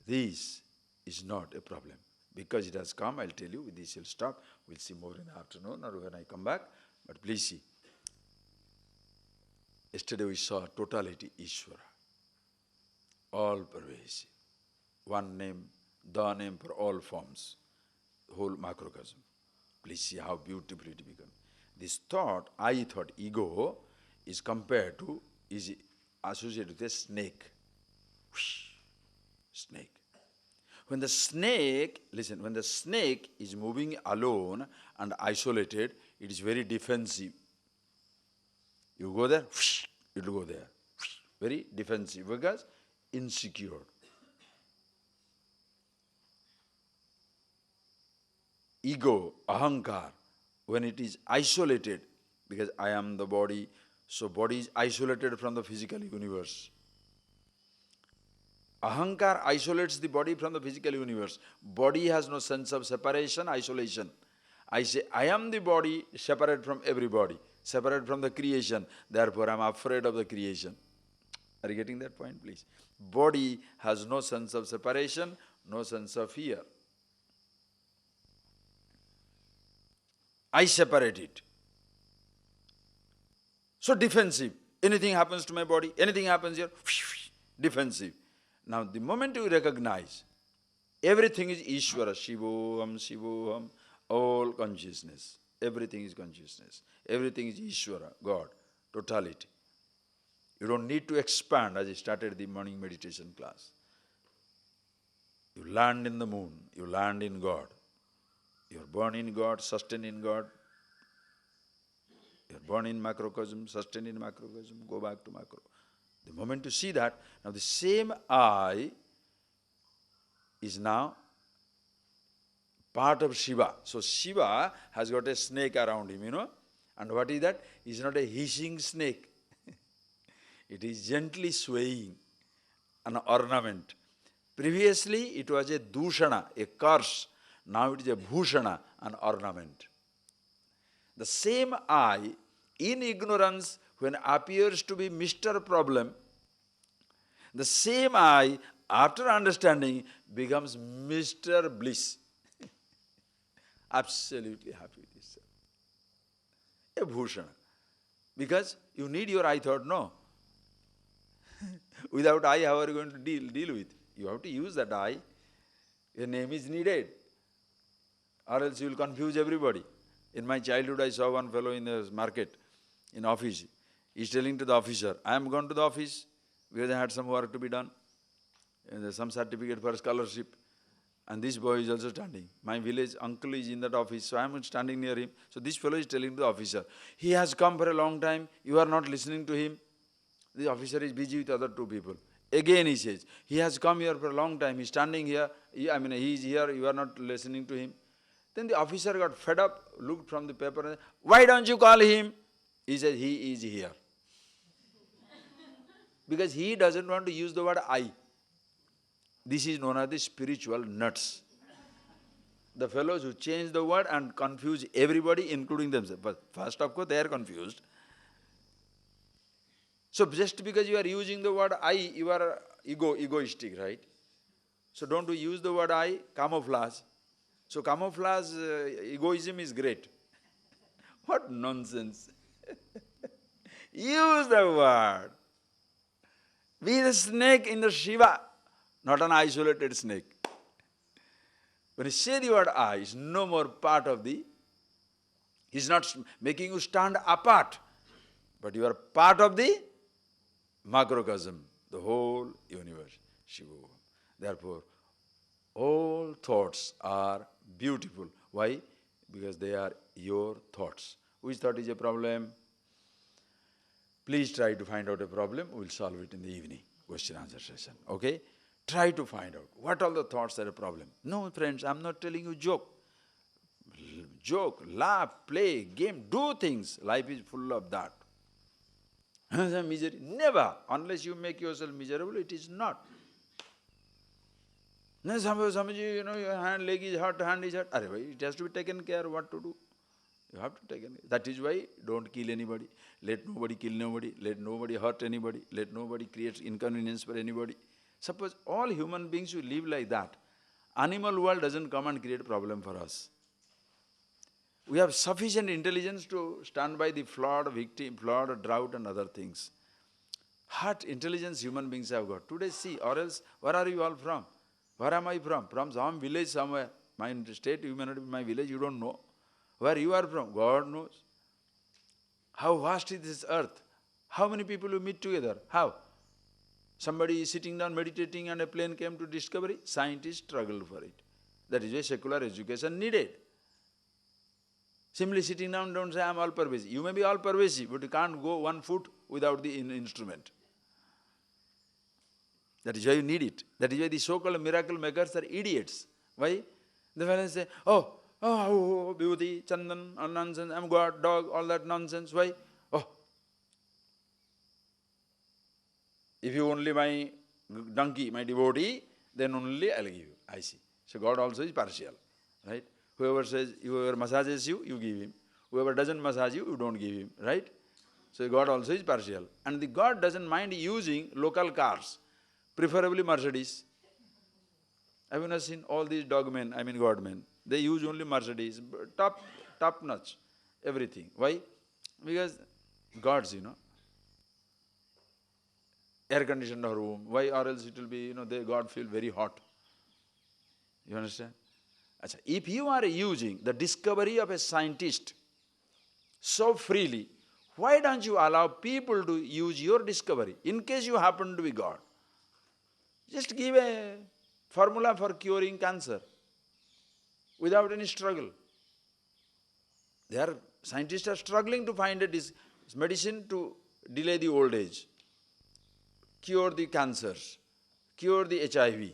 this is not a problem. Because it has come, I'll tell you, this will stop. We'll see more in the afternoon or when I come back. But please see. Yesterday we saw totality, Ishvara. All pervasive. One name, the name for all forms. Whole macrocosm. Please see how beautifully it becomes. This thought, I thought, ego, is compared to, is associated with a snake. Whoosh, snake. When the snake, listen, when the snake is moving alone and isolated, it is very defensive. You go there, whoosh, it will go there. Whoosh, very defensive because insecure. Ego, ahankar, when it is isolated, because I am the body, so body is isolated from the physical universe. Ahankar isolates the body from the physical universe. Body has no sense of separation, isolation. I say, I am the body, separate from everybody, separate from the creation. Therefore, I am afraid of the creation. Are you getting that point, please? Body has no sense of separation, no sense of fear. I separate it. So defensive. Anything happens to my body, anything happens here, defensive. Now the moment you recognize everything is Ishvara, Shivoham, Shivoham, all consciousness. Everything is consciousness. Everything is Ishvara, God, totality. You don't need to expand as I started the morning meditation class. You land in the moon, you land in God. You are born in God, sustained in God. You are born in macrocosm, sustained in macrocosm, go back to macro. The moment you see that, now the same I is now part of Shiva. So Shiva has got a snake around him, And what is that? It's not a hissing snake. It is gently swaying, an ornament. Previously it was a dushana, a curse. Now it is a bhushana, an ornament. The same I, in ignorance, when appears to be Mr. Problem, the same I, after understanding, becomes Mr. Bliss. Absolutely happy with this. A bhushana. Because you need your I thought, no. Without I, how are you going to deal with? You have to use that I. Your name is needed. Or else you will confuse everybody. In my childhood, I saw one fellow in the market, in office. He's telling to the officer, I am going to the office because I had some work to be done. And there's some certificate for scholarship. And this boy is also standing. My village uncle is in that office, so I am standing near him. So this fellow is telling to the officer, he has come for a long time, you are not listening to him. The officer is busy with other two people. Again he says, he has come here for a long time, he's standing here, he is here, you are not listening to him. Then the officer got fed up, looked from the paper, and said, why don't you call him? He said, he is here. Because he doesn't want to use the word I. This is known as the spiritual nuts. The fellows who change the word and confuse everybody, including themselves. But first, of course, they are confused. So just because you are using the word I, you are egoistic, right? So don't we use the word I, camouflage. So camouflage, egoism is great. What nonsense. Use the word. Be the snake in the Shiva, not an isolated snake. When you say the word I, it's no more part of the, he's not making you stand apart, but you are part of the macrocosm, the whole universe, Shiva. Therefore, all thoughts are beautiful. Why? Because they are your thoughts. Which thought is a problem? Please try to find out a problem. We will solve it in the evening, question answer session. Okay? Try to find out what all the thoughts are a problem. No, friends, I am not telling you joke. Joke, laugh, play, game, do things. Life is full of that. Misery. Never. Unless you make yourself miserable, it is not. No, your leg is hurt, hand is hurt. It has to be taken care of what to do. You have to take care. That is why don't kill anybody. Let nobody kill nobody. Let nobody hurt anybody. Let nobody create inconvenience for anybody. Suppose all human beings will live like that. Animal world doesn't come and create a problem for us. We have sufficient intelligence to stand by the flawed victim, flawed drought and other things. What intelligence human beings have got. Today see, or else, where are you all from? Where am I from? From some village somewhere. My state, you may not be my village, you don't know. Where you are from, God knows. How vast is this earth? How many people you meet together? How? Somebody is sitting down meditating and a plane came to discovery, scientists struggled for it. That is why secular education needed. Simply sitting down, don't say, I am all pervasive. You may be all pervasive, but you can't go 1 foot without the instrument. That is why you need it. That is why the so-called miracle makers are idiots. Why? The fellows say, Vibhuti, Chandan, all nonsense, I am God, dog, all that nonsense. Why? Oh, if you only my donkey, my devotee, then only I'll give you. I see. So God also is partial. Right? Whoever massages you, you give him. Whoever doesn't massage you, you don't give him. Right? So God also is partial. And the God doesn't mind using local cars, preferably Mercedes. Have you not seen all these dogmen, God men? They use only Mercedes, top notch, everything. Why? Because gods, air-conditioned room. Why? Or else it will be, God feel very hot. You understand? If you are using the discovery of a scientist so freely, why don't you allow people to use your discovery in case you happen to be God? Just give a formula for curing cancer without any struggle. Scientists are struggling to find a medicine to delay the old age, cure the cancers, cure the HIV.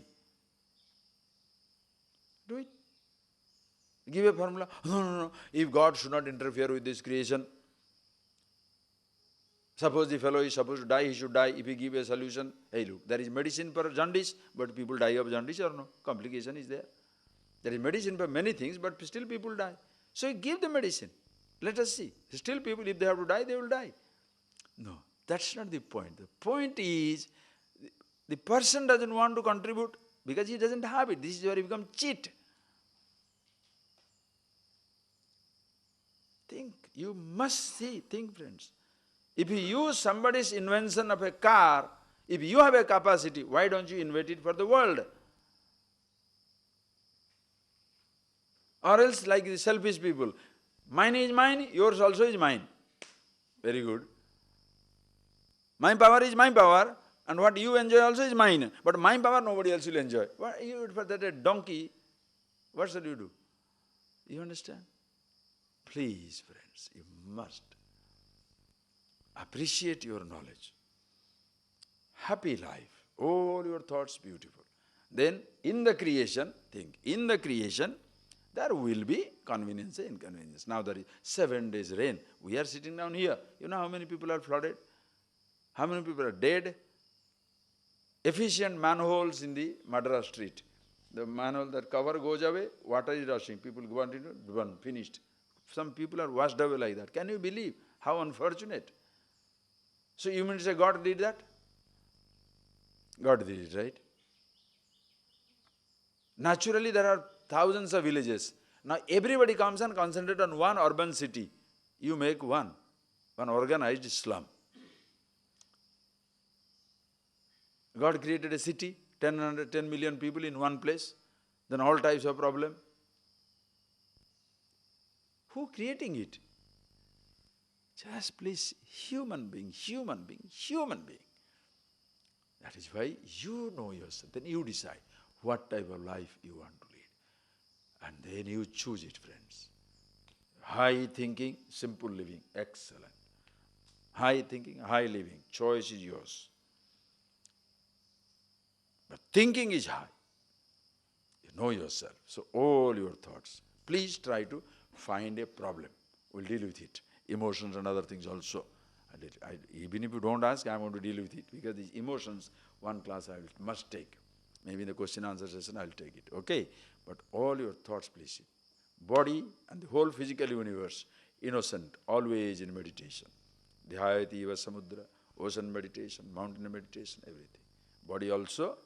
Do it. Give a formula. No. If God should not interfere with this creation, suppose the fellow is supposed to die, he should die. If he give a solution, hey look, there is medicine for jaundice, but people die of jaundice or no? Complication is there. There is medicine for many things, but still people die. So you give the medicine. Let us see. Still people, if they have to die, they will die. No, that's not the point. The point is, the person doesn't want to contribute because he doesn't have it. This is where he becomes cheat. Think, you must see, think friends. If you use somebody's invention of a car, if you have a capacity, why don't you invent it for the world? Or else like the selfish people, mine is mine, yours also is mine. Very good. My power is my power, and what you enjoy also is mine. But my power nobody else will enjoy. What you for that a donkey, what should you do? You understand? Please, friends, you must appreciate your knowledge. Happy life, all your thoughts beautiful. Then in the creation, think, in the creation, there will be convenience and inconvenience. Now there is 7 days rain. We are sitting down here. You know how many people are flooded? How many people are dead? Efficient manholes in the Madras street. The manhole, that cover goes away, water is rushing. People go on, run, finished. Some people are washed away like that. Can you believe? How unfortunate. So you mean to say God did that? God did it, right? Naturally there are thousands of villages. Now everybody comes and concentrates on one urban city. You make one organized slum. God created a city, 10 million people in one place, then all types of problem. Who creating it? Just please, human being. That is why you know yourself, then you decide what type of life you want to lead. And then you choose it, friends. High thinking, simple living, excellent. High thinking, high living, choice is yours. But thinking is high. You know yourself. So all your thoughts, please try to find a problem. We'll deal with it. Emotions and other things also. Even if you don't ask, I'm going to deal with it. Because these emotions, one class I must take. Maybe in the question answer session I'll take it. Okay? But all your thoughts, please. Body and the whole physical universe, innocent, always in meditation. Dhyayati eva samudra, ocean meditation, mountain meditation, everything. Body also.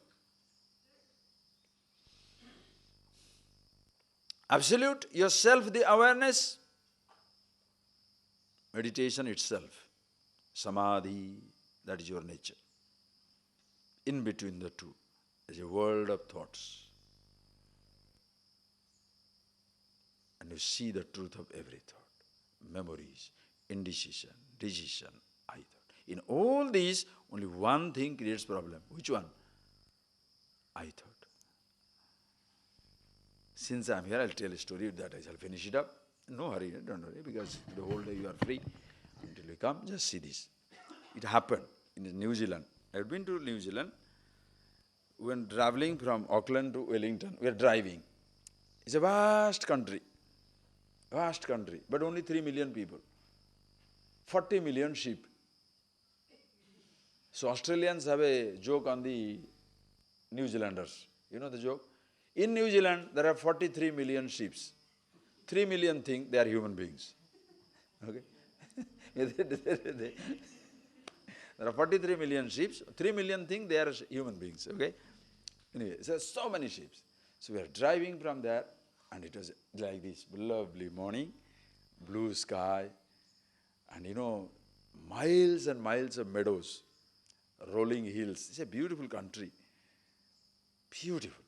Absolute yourself, the awareness, meditation itself, samadhi, that is your nature. In between the two, is a world of thoughts. And you see the truth of every thought. Memories, indecision, decision, I thought. In all these, only one thing creates problem. Which one? I thought. Since I am here, I'll tell a story that I shall finish it up. No hurry, don't worry, because the whole day you are free until we come. Just see this. It happened in New Zealand. I had been to New Zealand. When traveling from Auckland to Wellington, we are driving. It's a vast country, but only 3 million people, 40 million sheep. So Australians have a joke on the New Zealanders. You know the joke? In New Zealand, there are 43 million sheep. 3 million think they are human beings. Okay? There are 43 million sheep. 3 million think they are human beings. Okay? Anyway, so many sheep. So we are driving from there, and it was like this lovely morning, blue sky, and miles and miles of meadows, rolling hills. It's a beautiful country. Beautiful.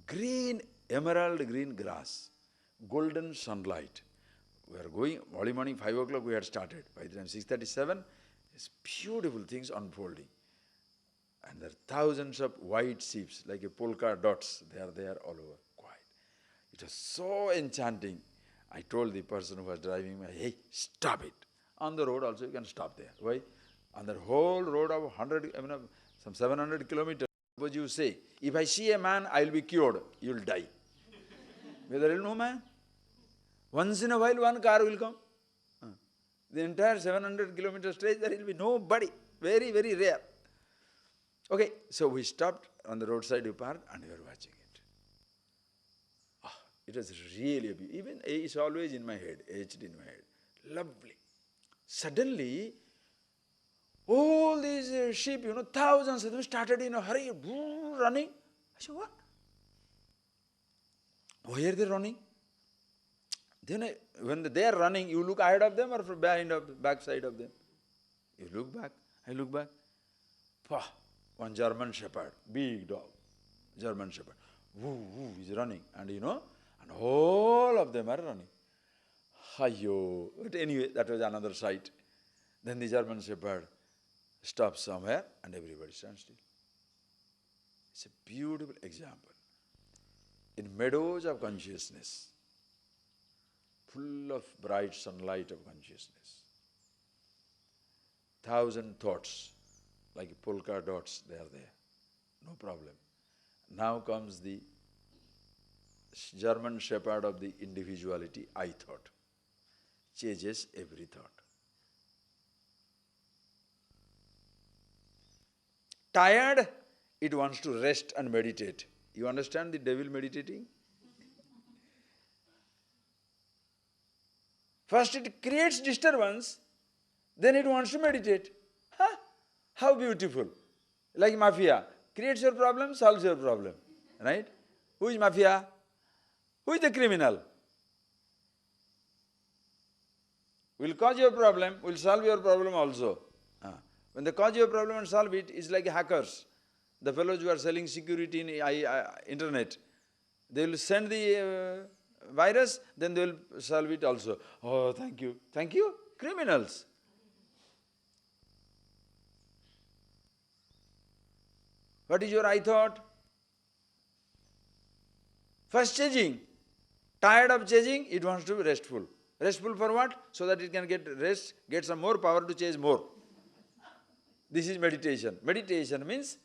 Green, emerald green grass, golden sunlight. We are going, early morning, 5 o'clock we had started. By the time 6:37, it's beautiful things unfolding. And there are thousands of white sheep, like a polka dots. They are there all over, quiet. It was so enchanting. I told the person who was driving me, hey, stop it. On the road also you can stop there. Why? On the whole road of some 700 kilometers, suppose you say, if I see a man, I'll be cured. You'll die. Whether there is no man? Once in a while one car will come. The entire 700 kilometer stretch, there will be nobody. Very, very rare. Okay, so we stopped on the roadside, we parked, and we were watching it. It was really beautiful. Even it's always in my head, etched in my head. Lovely. Suddenly, all these sheep, thousands of them started in a hurry, running. I said, what? Why are they running? Then when they are running, you look ahead of them or from back side of them? You look back, I look back. One German shepherd, big dog, German shepherd. He's running. And and all of them are running. Hayyo. But anyway, that was another sight. Then the German shepherd stops somewhere and everybody stands still. It's a beautiful example. In meadows of consciousness, full of bright sunlight of consciousness, 1,000 thoughts, like polka dots, they are there. No problem. Now comes the German shepherd of the individuality, I thought. Changes every thought. Tired, it wants to rest and meditate. You understand the devil meditating? First it creates disturbance, then it wants to meditate. How beautiful. Like mafia. Creates your problem, solves your problem. Right? Who is mafia? Who is the criminal? Will cause your problem, will solve your problem also. When they cause your problem and solve it, it's like hackers. The fellows who are selling security in internet. They will send the virus, then they will solve it also. Oh, thank you. Thank you? Criminals. What is your I thought? First changing. Tired of chasing, it wants to be restful. Restful for what? So that it can get rest, get some more power to chase more. This is meditation. Meditation means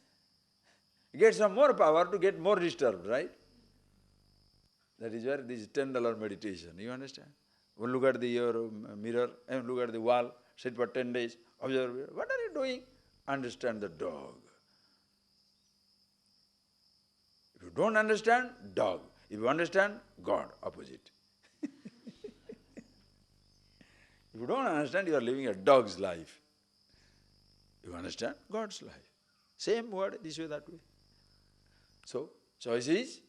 get some more power to get more disturbed, right? That is where this is $10 meditation. You understand? One look at your mirror, and look at the wall, sit for 10 days, observe, what are you doing? Understand the dog. If you don't understand, dog. If you understand, God, opposite. If you don't understand, you are living a dog's life. You understand? God's life. Same word, this way, that way. So, choice is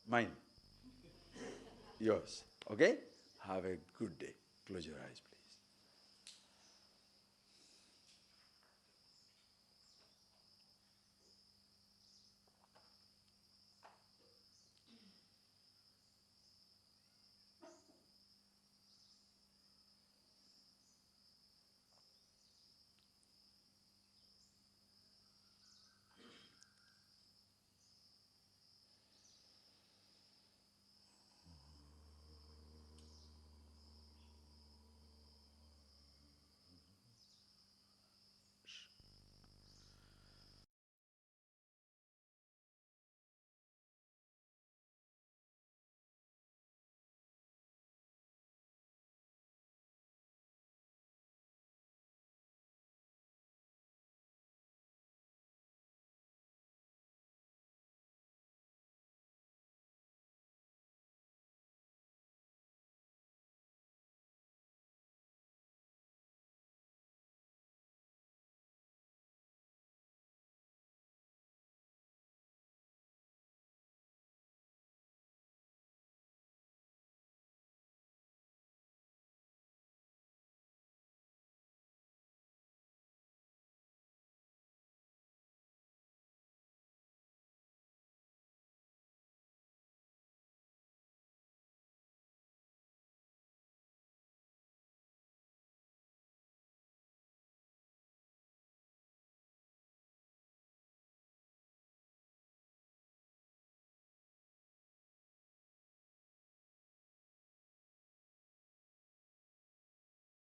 mine. Yours. Okay? Have a good day. Close your eyes.